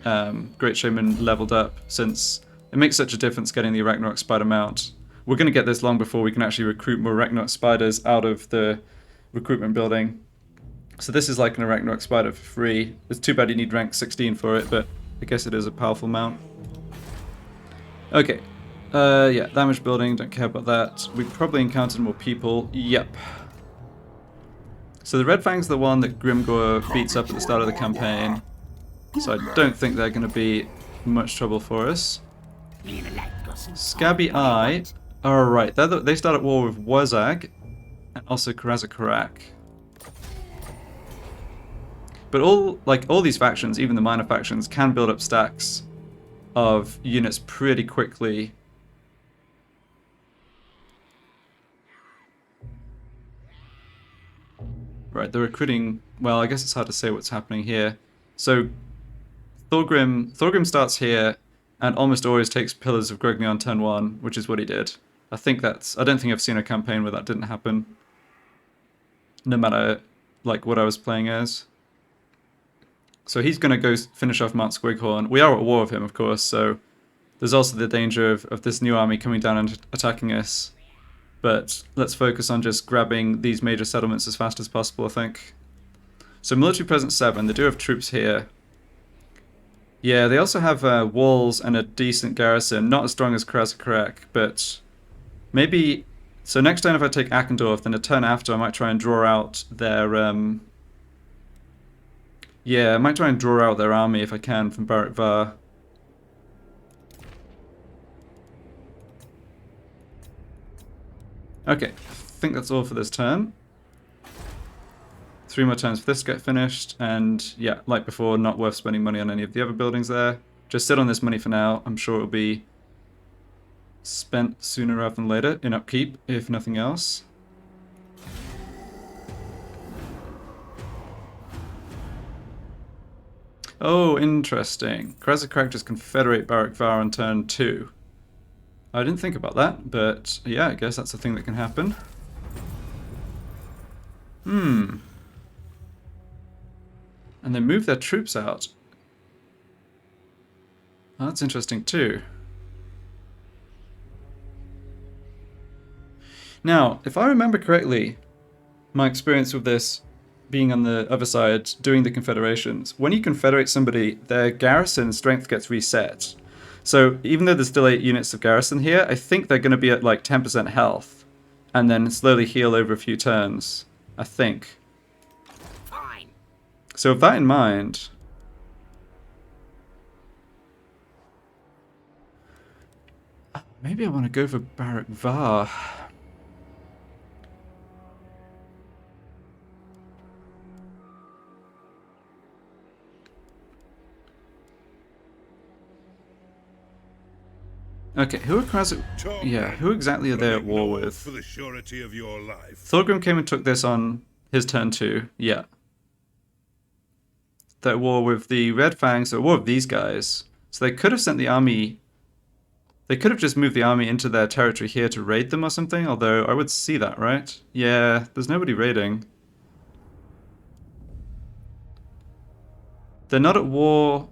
Great Shaman leveled up, since it makes such a difference getting the Arachnarok Spider mount. We're going to get this long before we can actually recruit more Arachnarok Spiders out of the recruitment building. So this is like an Arachnarok Spider for free. It's too bad you need rank 16 for it, but I guess it is a powerful mount. Okay. Yeah, damage building, don't care about that. We probably encountered more people. Yep. So the Red Fang's the one that Grimgor beats up at the start of the campaign. So I don't think they're going to be much trouble for us. Scabby Eye. Alright, they start at war with Wazag and also Karazakarak. But all these factions, even the minor factions, can build up stacks of units pretty quickly. Right, they're recruiting. Well, I guess it's hard to say what's happening here. So Thorgrim starts here and almost always takes Pillars of Grogny on turn 1, which is what he did. I don't think I've seen a campaign where that didn't happen. No matter like what I was playing as. So he's going to go finish off Mount Squighorn. We are at war with him, of course, so there's also the danger of this new army coming down and attacking us. But let's focus on just grabbing these major settlements as fast as possible, I think. So military presence 7, they do have troops here. Yeah, they also have walls and a decent garrison, not as strong as Karazakarak, but maybe... So next turn if I take Akendorf, then a turn after I might try and draw out their... Yeah, I might try and draw out their army if I can from Barak Var. Okay, I think that's all for this turn. 3 more turns for this to get finished, and yeah, like before, not worth spending money on any of the other buildings there. Just sit on this money for now. I'm sure it'll be spent sooner rather than later in upkeep, if nothing else. Oh, interesting. Karazakarak just confederate Barak Var on turn 2. I didn't think about that, but yeah, I guess that's a thing that can happen. And they move their troops out. Oh, that's interesting too. Now, if I remember correctly, my experience with this being on the other side, doing the confederations, when you confederate somebody, their garrison strength gets reset. So even though there's still 8 units of garrison here, I think they're going to be at like 10% health, and then slowly heal over a few turns, I think. Fine. So with that in mind, Maybe I want to go for Barak Var. Okay, who exactly are they at war with? For the surety of your life. Thorgrim came and took this on his turn too. Yeah. They're at war with the Red Fangs, they're at war with these guys. So they could have sent the army... They could have just moved the army into their territory here to raid them or something, although I would see that, right? Yeah, there's nobody raiding. They're not at war...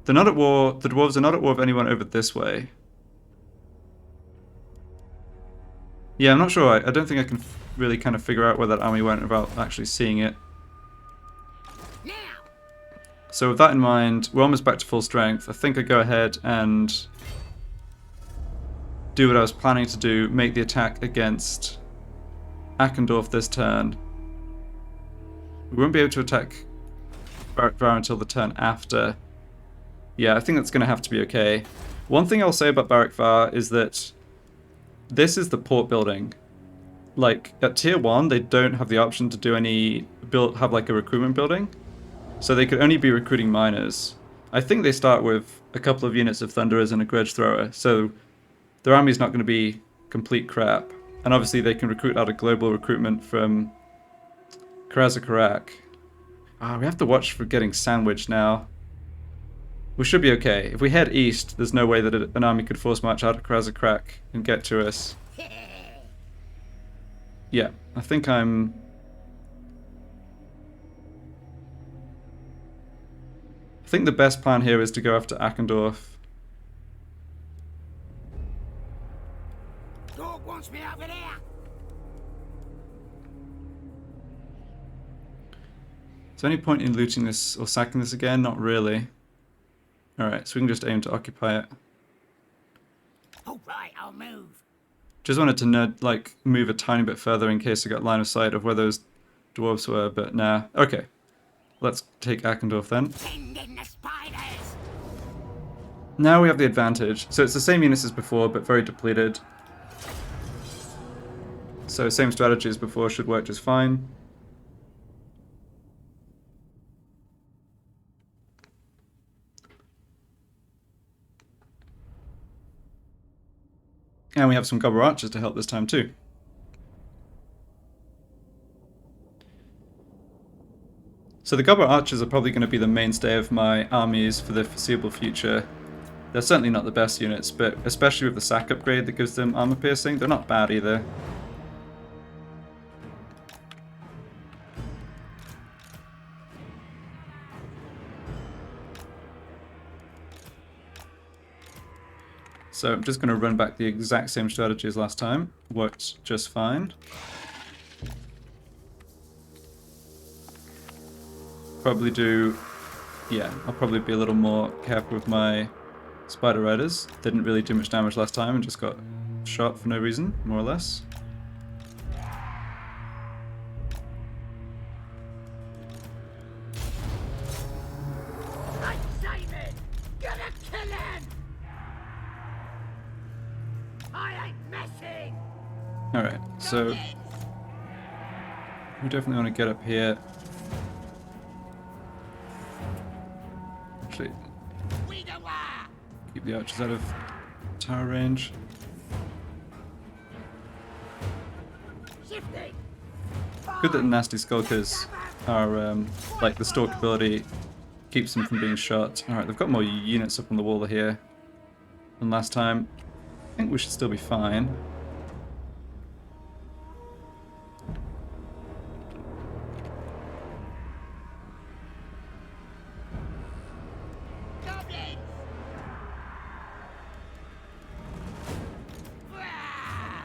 They're not at war... The dwarves are not at war with anyone over this way. Yeah, I'm not sure. I don't think I can really kind of figure out where that army went without actually seeing it. So with that in mind, we're almost back to full strength. I think I go ahead and do what I was planning to do, make the attack against Akendorf this turn. We won't be able to attack Barak Var until the turn after. Yeah, I think that's going to have to be okay. One thing I'll say about Barak Var is that this is the port building. Like, at tier 1, they don't have the option to do any... have like a recruitment building. So they could only be recruiting miners. I think they start with a couple of units of Thunderers and a Grudge Thrower, so their army's not going to be complete crap. And obviously they can recruit out of global recruitment from Karazakarak. We have to watch for getting sandwiched now. We should be okay. If we head east, there's no way that an army could force march out of Karazakarak and get to us. Yeah, I think I'm... I think the best plan here is to go after Akendorf. Dog wants me over there. Is there any point in looting this or sacking this again? Not really. Alright, so we can just aim to occupy it. All right, I'll move. Just wanted to move a tiny bit further in case I got line of sight of where those dwarves were, but nah. Okay, let's take Akendorf then. Send in the spiders. Now we have the advantage. So it's the same units as before, but very depleted. So same strategy as before should work just fine. And we have some Goblin Archers to help this time too. So the Goblin Archers are probably going to be the mainstay of my armies for the foreseeable future. They're certainly not the best units, but especially with the sack upgrade that gives them armor piercing, they're not bad either. So I'm just going to run back the exact same strategy as last time. Worked just fine. Probably do... yeah, I'll probably be a little more careful with my Spider Riders. Didn't really do much damage last time and just got shot for no reason, more or less. Right, Simon! Gonna kill him! I ain't messing! Alright, so we definitely want to get up here. Actually, keep the archers out of tower range. Good that the nasty Skulkers are, like the stalk ability keeps them from being shot. Alright, they've got more units up on the wall here than last time. I think we should still be fine.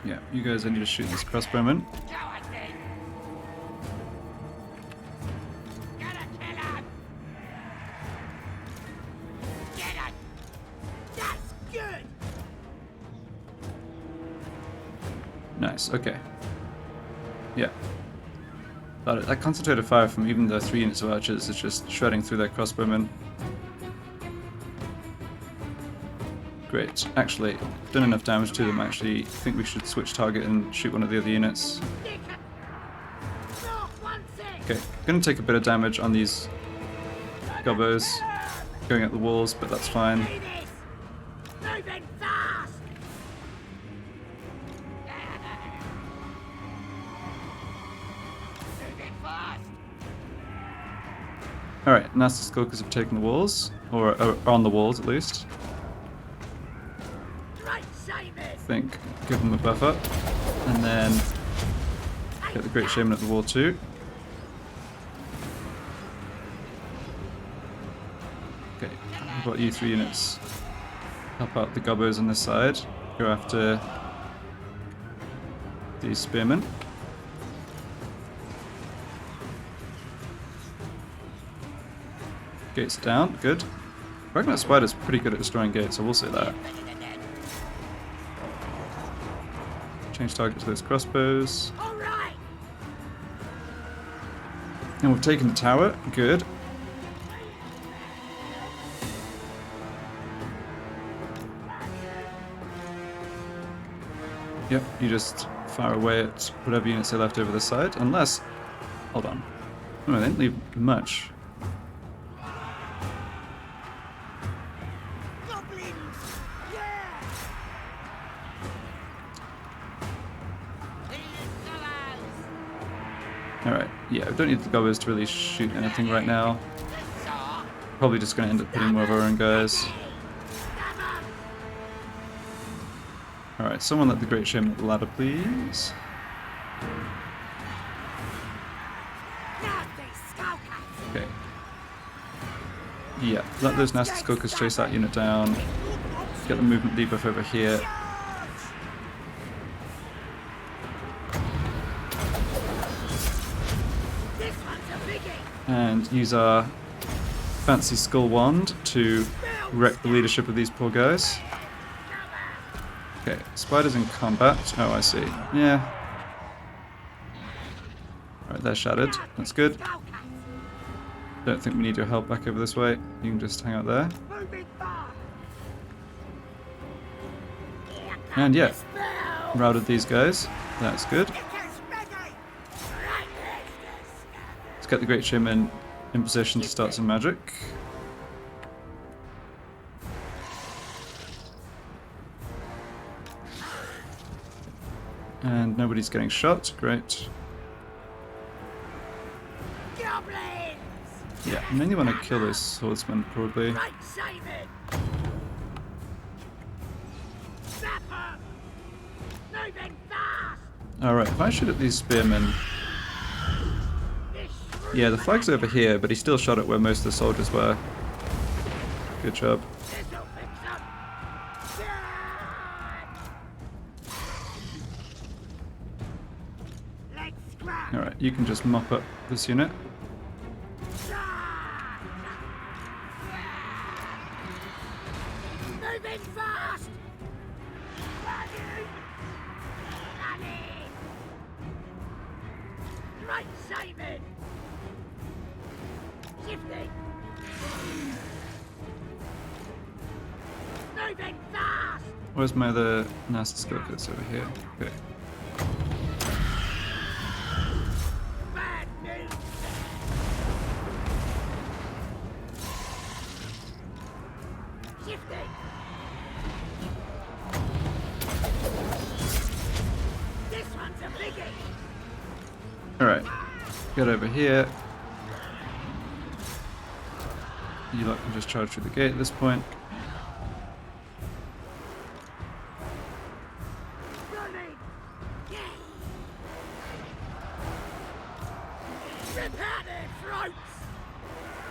Yeah, you guys, I need to shoot this crossbowman. Nice, okay. Yeah. That concentrated fire from even the 3 units of archers is just shredding through their crossbowmen. Great. Actually, done enough damage to them. Actually, I think we should switch target and shoot one of the other units. Okay, gonna take a bit of damage on these gobbos going up the walls, but that's fine. Moving fast! Moving fast! Alright, nasty Skulkers have taken the walls, or are on the walls at least. Great Shamans! I think give them a buff up, and then get the Great Shaman at the wall too. Okay, how about you 3 units? Help out the gobbos on this side. Go after these spearmen. Gates down, good. Arachnarok Spiders pretty good at destroying gates, I will say that. Change target to those crossbows. All right! And we've taken the tower, good. Yep, you just fire away at whatever units are left over this side, unless... Hold on. No, they didn't leave much. Goblins! Yeah! Alright, yeah, we don't need the gobbos to really shoot anything right now. Probably just going to end up putting more of our own guys. Alright, someone let the Great Shaman at the ladder, please. Okay. Yeah, let those nasty Skulkers chase that unit down. Get the movement debuff over here. And use our fancy skull wand to wreck the leadership of these poor guys. Okay, spiders in combat. Oh, I see. Yeah. Alright, they're shattered. That's good. Don't think we need your help back over this way. You can just hang out there. And yeah, routed these guys. That's good. Let's get the Great Shaman in position to start some magic. And nobody's getting shot. Great. Yeah, I mainly want to kill those swordsmen, probably. Alright, if I shoot at these spearmen... Yeah, the flag's over here, but he still shot at where most of the soldiers were. Good job. Alright, you can just mop up this unit. Moving fast! Right, Simon! Shifting! Moving fast! Where's my other nasty Skulkers? Over here. Okay. Bad news! Shifting! This one's a biggie! Alright. Get over here. You lot can just charge through the gate at this point. Running! Rip out their throats!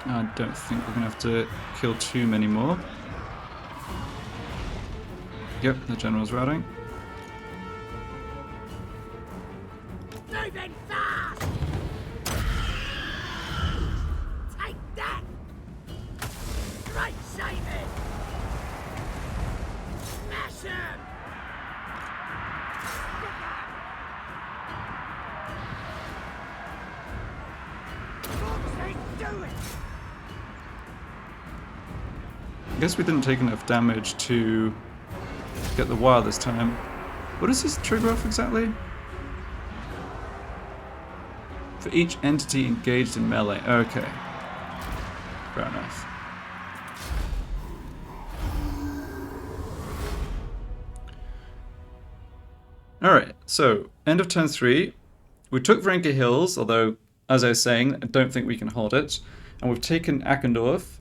I don't think we're going to have to kill too many more. Yep, the general's routing. Moving fast! Take that! Right, Simon! Smash him! Do it! I guess we didn't take enough damage to get the wire this time. What does this trigger off exactly? For each entity engaged in melee. Okay. Fair enough. Alright, so end of turn 3. We took Varenka Hills, although, as I was saying, I don't think we can hold it. And we've taken Akendorf.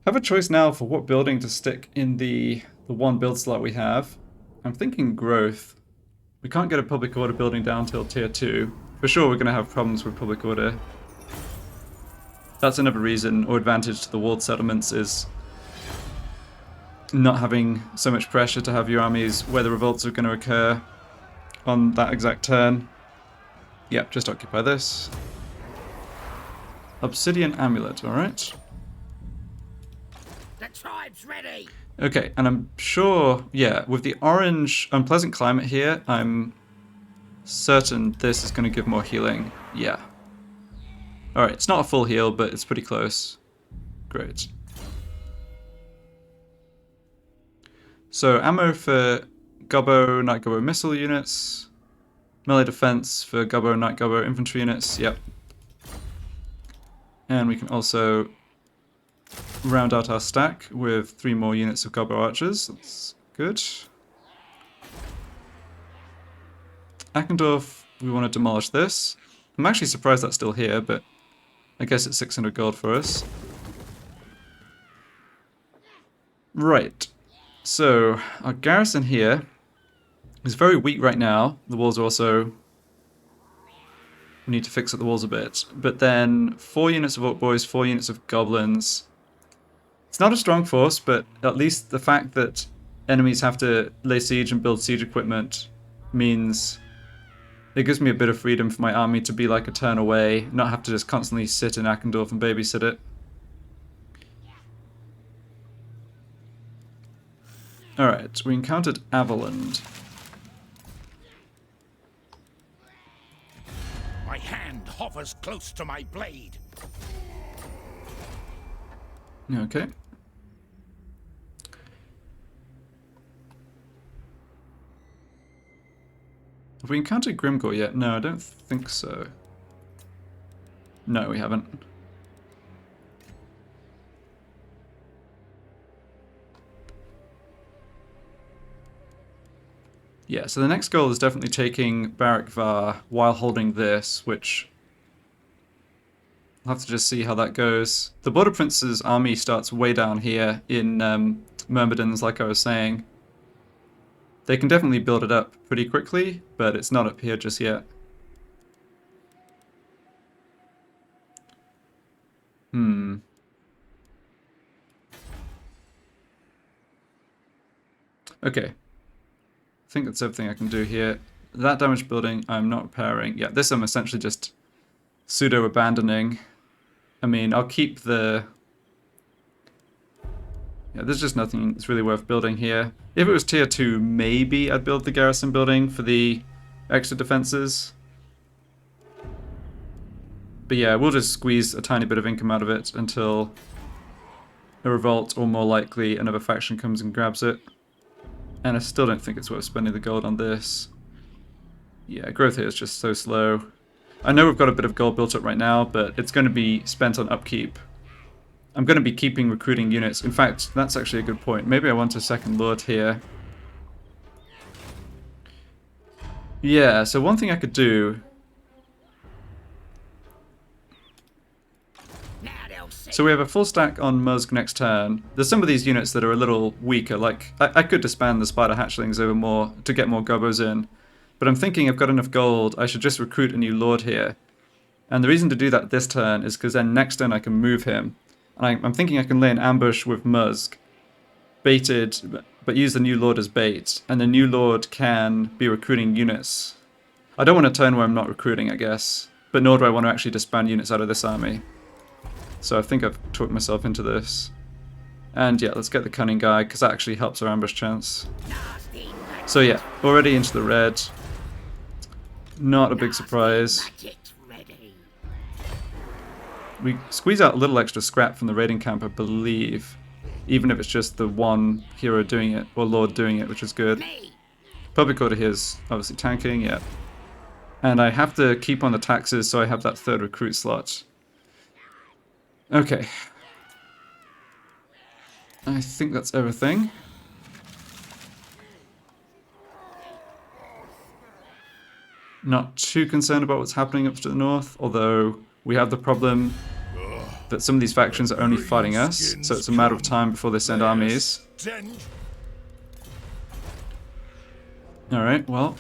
Have a choice now for what building to stick in the one build slot we have. I'm thinking growth. We can't get a public order building down till tier 2. For sure we're going to have problems with public order. That's another reason or advantage to the walled settlements is not having so much pressure to have your armies where the revolts are going to occur on that exact turn. Yep, just occupy this. Obsidian Amulet, alright. The tribe's ready. Okay, and I'm sure, yeah, with the orange unpleasant climate here, I'm certain this is going to give more healing. Yeah. Alright, it's not a full heal, but it's pretty close. Great. So, ammo for Gobbo, Night Gobbo missile units. Melee defense for Gobbo, Night Gobbo infantry units. Yep. And we can also round out our stack with 3 more units of Gobbo Archers. That's good. Akendorf, we want to demolish this. I'm actually surprised that's still here, but I guess it's 600 gold for us. Right. So, our garrison here is very weak right now. The walls are also... We need to fix up the walls a bit. But then 4 units of Orc Boys, 4 units of Goblins. It's not a strong force, but at least the fact that enemies have to lay siege and build siege equipment means it gives me a bit of freedom for my army to be like a turn away, not have to just constantly sit in Akendorf and babysit it. Alright, we encountered Avaland. My hand hovers close to my blade. Okay. Have we encountered Grimgor yet? No, I don't think so. No, we haven't. Yeah, so the next goal is definitely taking Barak Var while holding this, which I'll have to just see how that goes. The Border Prince's army starts way down here in Myrmidons, like I was saying. They can definitely build it up pretty quickly, but it's not up here just yet. Okay. I think that's everything I can do here. That damaged building I'm not repairing. Yeah, this I'm essentially just pseudo-abandoning. I mean, I'll keep the... Yeah, there's just nothing that's really worth building here. If it was tier 2, maybe I'd build the garrison building for the extra defenses. But yeah, we'll just squeeze a tiny bit of income out of it until a revolt, or more likely another faction comes and grabs it. And I still don't think it's worth spending the gold on this. Yeah, growth here is just so slow. I know we've got a bit of gold built up right now, but it's going to be spent on upkeep. I'm going to be keeping recruiting units. In fact, that's actually a good point. Maybe I want a second lord here. Yeah, so one thing I could do... So we have a full stack on Musk next turn. There's some of these units that are a little weaker, like I could disband the Spider Hatchlings over more to get more Gobbos in. But I'm thinking I've got enough gold, I should just recruit a new Lord here. And the reason to do that this turn is because then next turn I can move him. And I'm thinking I can lay an ambush with Musk, baited, but use the new Lord as bait. And the new Lord can be recruiting units. I don't want a turn where I'm not recruiting, I guess. But nor do I want to actually disband units out of this army. So I think I've talked myself into this. And yeah, let's get the cunning guy, because that actually helps our ambush chance. So yeah, already into the red. Not a big surprise. We squeeze out a little extra scrap from the raiding camp, I believe. even if it's just the one hero doing it, or lord doing it, which is good. Public order here is obviously tanking, yeah. And I have to keep on the taxes, so I have that 3rd recruit slot. Okay. I think that's everything. Not too concerned about what's happening up to the north, although we have the problem that some of these factions are only fighting us, so it's a matter of time before they send armies. Alright, well,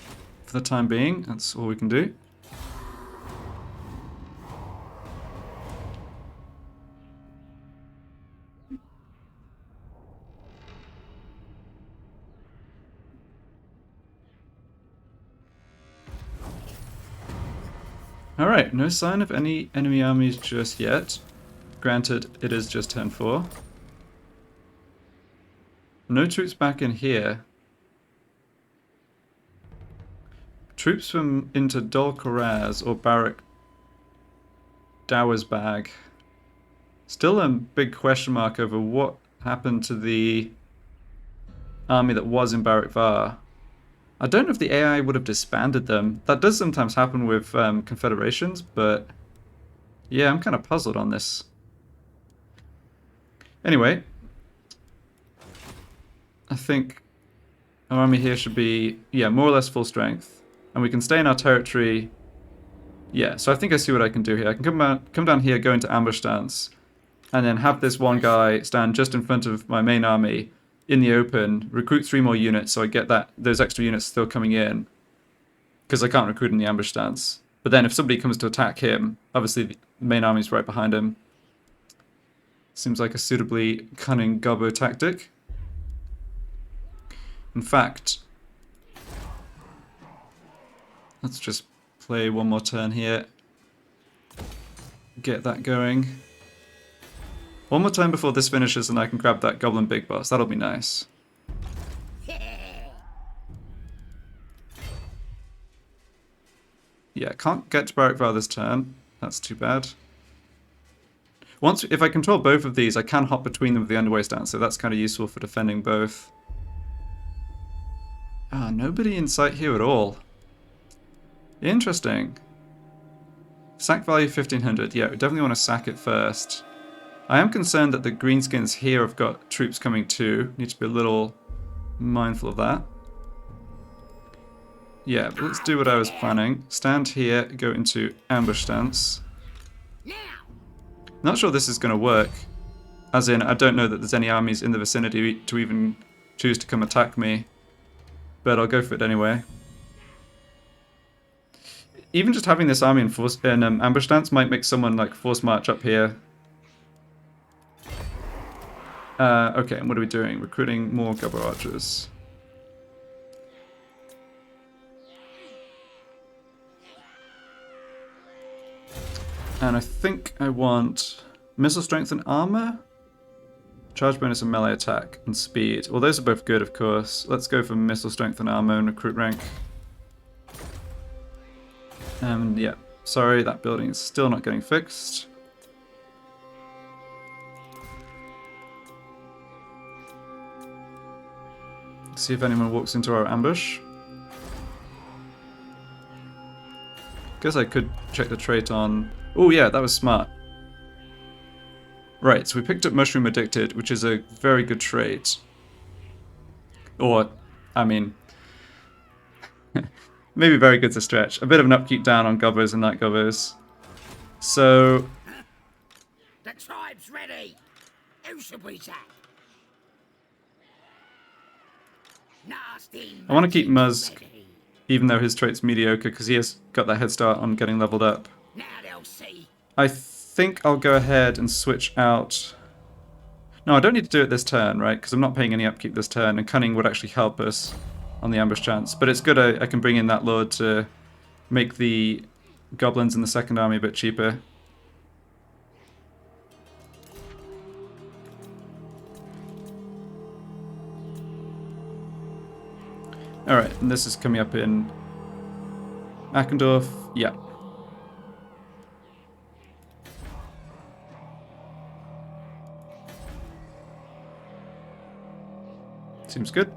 for the time being, that's all we can do. Alright, no sign of any enemy armies just yet. Granted, it is just turn 4. No troops back in here. Troops from into Dol Koraz or Barak Dowersbag. Still a big question mark over what happened to the army that was in Barak Var. I don't know if the AI would have disbanded them. That does sometimes happen with confederations, but yeah, I'm kind of puzzled on this. Anyway, I think our army here should be, yeah, more or less full strength. And we can stay in our territory. Yeah, so I think I see what I can do here. I can come down here, go into ambush stance, and then have this one guy stand just in front of my main army in the open, recruit 3 more units so I get those extra units still coming in. Because I can't recruit in the ambush stance. But then if somebody comes to attack him, obviously the main army's right behind him. Seems like a suitably cunning gobbo tactic. In fact, let's just play one more turn here. Get that going. One more turn before this finishes and I can grab that Goblin Big Boss. That'll be nice. Yeah, can't get to Barak Var this turn. That's too bad. If I control both of these, I can hop between them with the underway stance, so that's kind of useful for defending both. Ah, nobody in sight here at all. Interesting. Sack value 1500. Yeah, we definitely want to sack it first. I am concerned that the greenskins here have got troops coming too. Need to be a little mindful of that. Yeah, but let's do what I was planning. Stand here, go into ambush stance. Not sure this is going to work. As in, I don't know that there's any armies in the vicinity to even choose to come attack me. But I'll go for it anyway. Even just having this army in ambush stance might make someone like force march up here. Okay, and what are we doing? Recruiting more Goblin Archers. And I think I want missile strength and armor, charge bonus and melee attack, and speed. Well, those are both good, of course. Let's go for missile strength and armor and recruit rank. And yeah, sorry, that building is still not getting fixed. See if anyone walks into our ambush. Guess I could check the trait on... Oh yeah, that was smart. Right, so we picked up Mushroom Addicted, which is a very good trait. Or, I mean... maybe very good's a stretch. A bit of an upkeep down on gobbers and night gobbers. So... The tribe's ready. Who should we attack? Nasty. I want to keep Muzz, even though his trait's mediocre, because he has got that head start on getting leveled up. Now they'll see. I think I'll go ahead and switch out... No, I don't need to do it this turn, right? Because I'm not paying any upkeep this turn, and Cunning would actually help us on the ambush chance. But it's good I can bring in that lord to make the goblins in the second army a bit cheaper. Alright, and this is coming up in Ackendorf. Yeah. Seems good.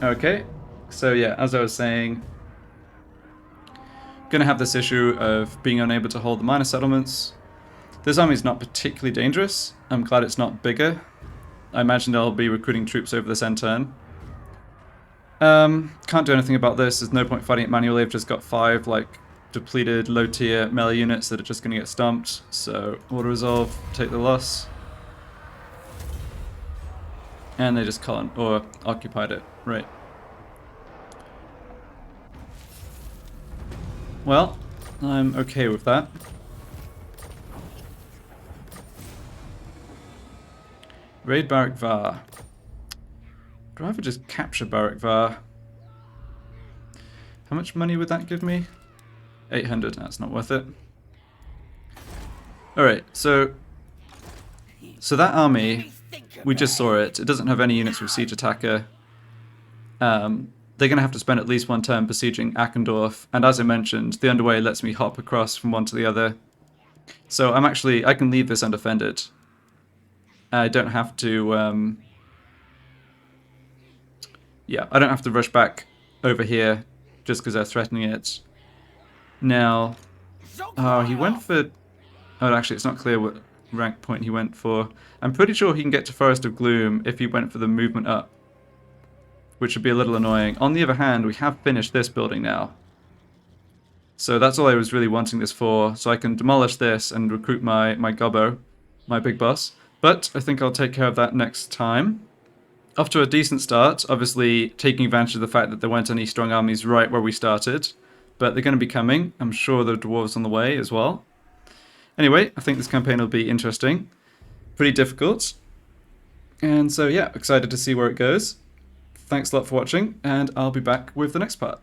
Okay, so yeah, as I was saying, gonna have this issue of being unable to hold the minor settlements. This army's not particularly dangerous. I'm glad it's not bigger. I imagine they'll be recruiting troops over this end turn. Can't do anything about this. There's no point fighting it manually. I've just got 5 like depleted low tier melee units that are just gonna get stumped. So auto resolve, take the loss. And they just can't, or occupied it, right. Well, I'm okay with that. Raid Barak Var. I'd rather just capture Barak Var. How much money would that give me? 800, that's not worth it. Alright, so that army, we just saw it. It doesn't have any units with siege attacker. They're going to have to spend at least 1 turn besieging Achendorf, and as I mentioned, the underway lets me hop across from one to the other. So I can leave this undefended. I don't have to, yeah, I don't have to rush back over here just because they're threatening it. Now, he went for, actually it's not clear what rank point he went for. I'm pretty sure he can get to Forest of Gloom if he went for the movement up, which would be a little annoying. On the other hand, we have finished this building now. So that's all I was really wanting this for, so I can demolish this and recruit my gobbo, my big boss. But I think I'll take care of that next time. Off to a decent start, obviously taking advantage of the fact that there weren't any strong armies right where we started. But they're going to be coming. I'm sure there are dwarves on the way as well. Anyway, I think this campaign will be interesting. Pretty difficult. And so yeah, excited to see where it goes. Thanks a lot for watching, and I'll be back with the next part.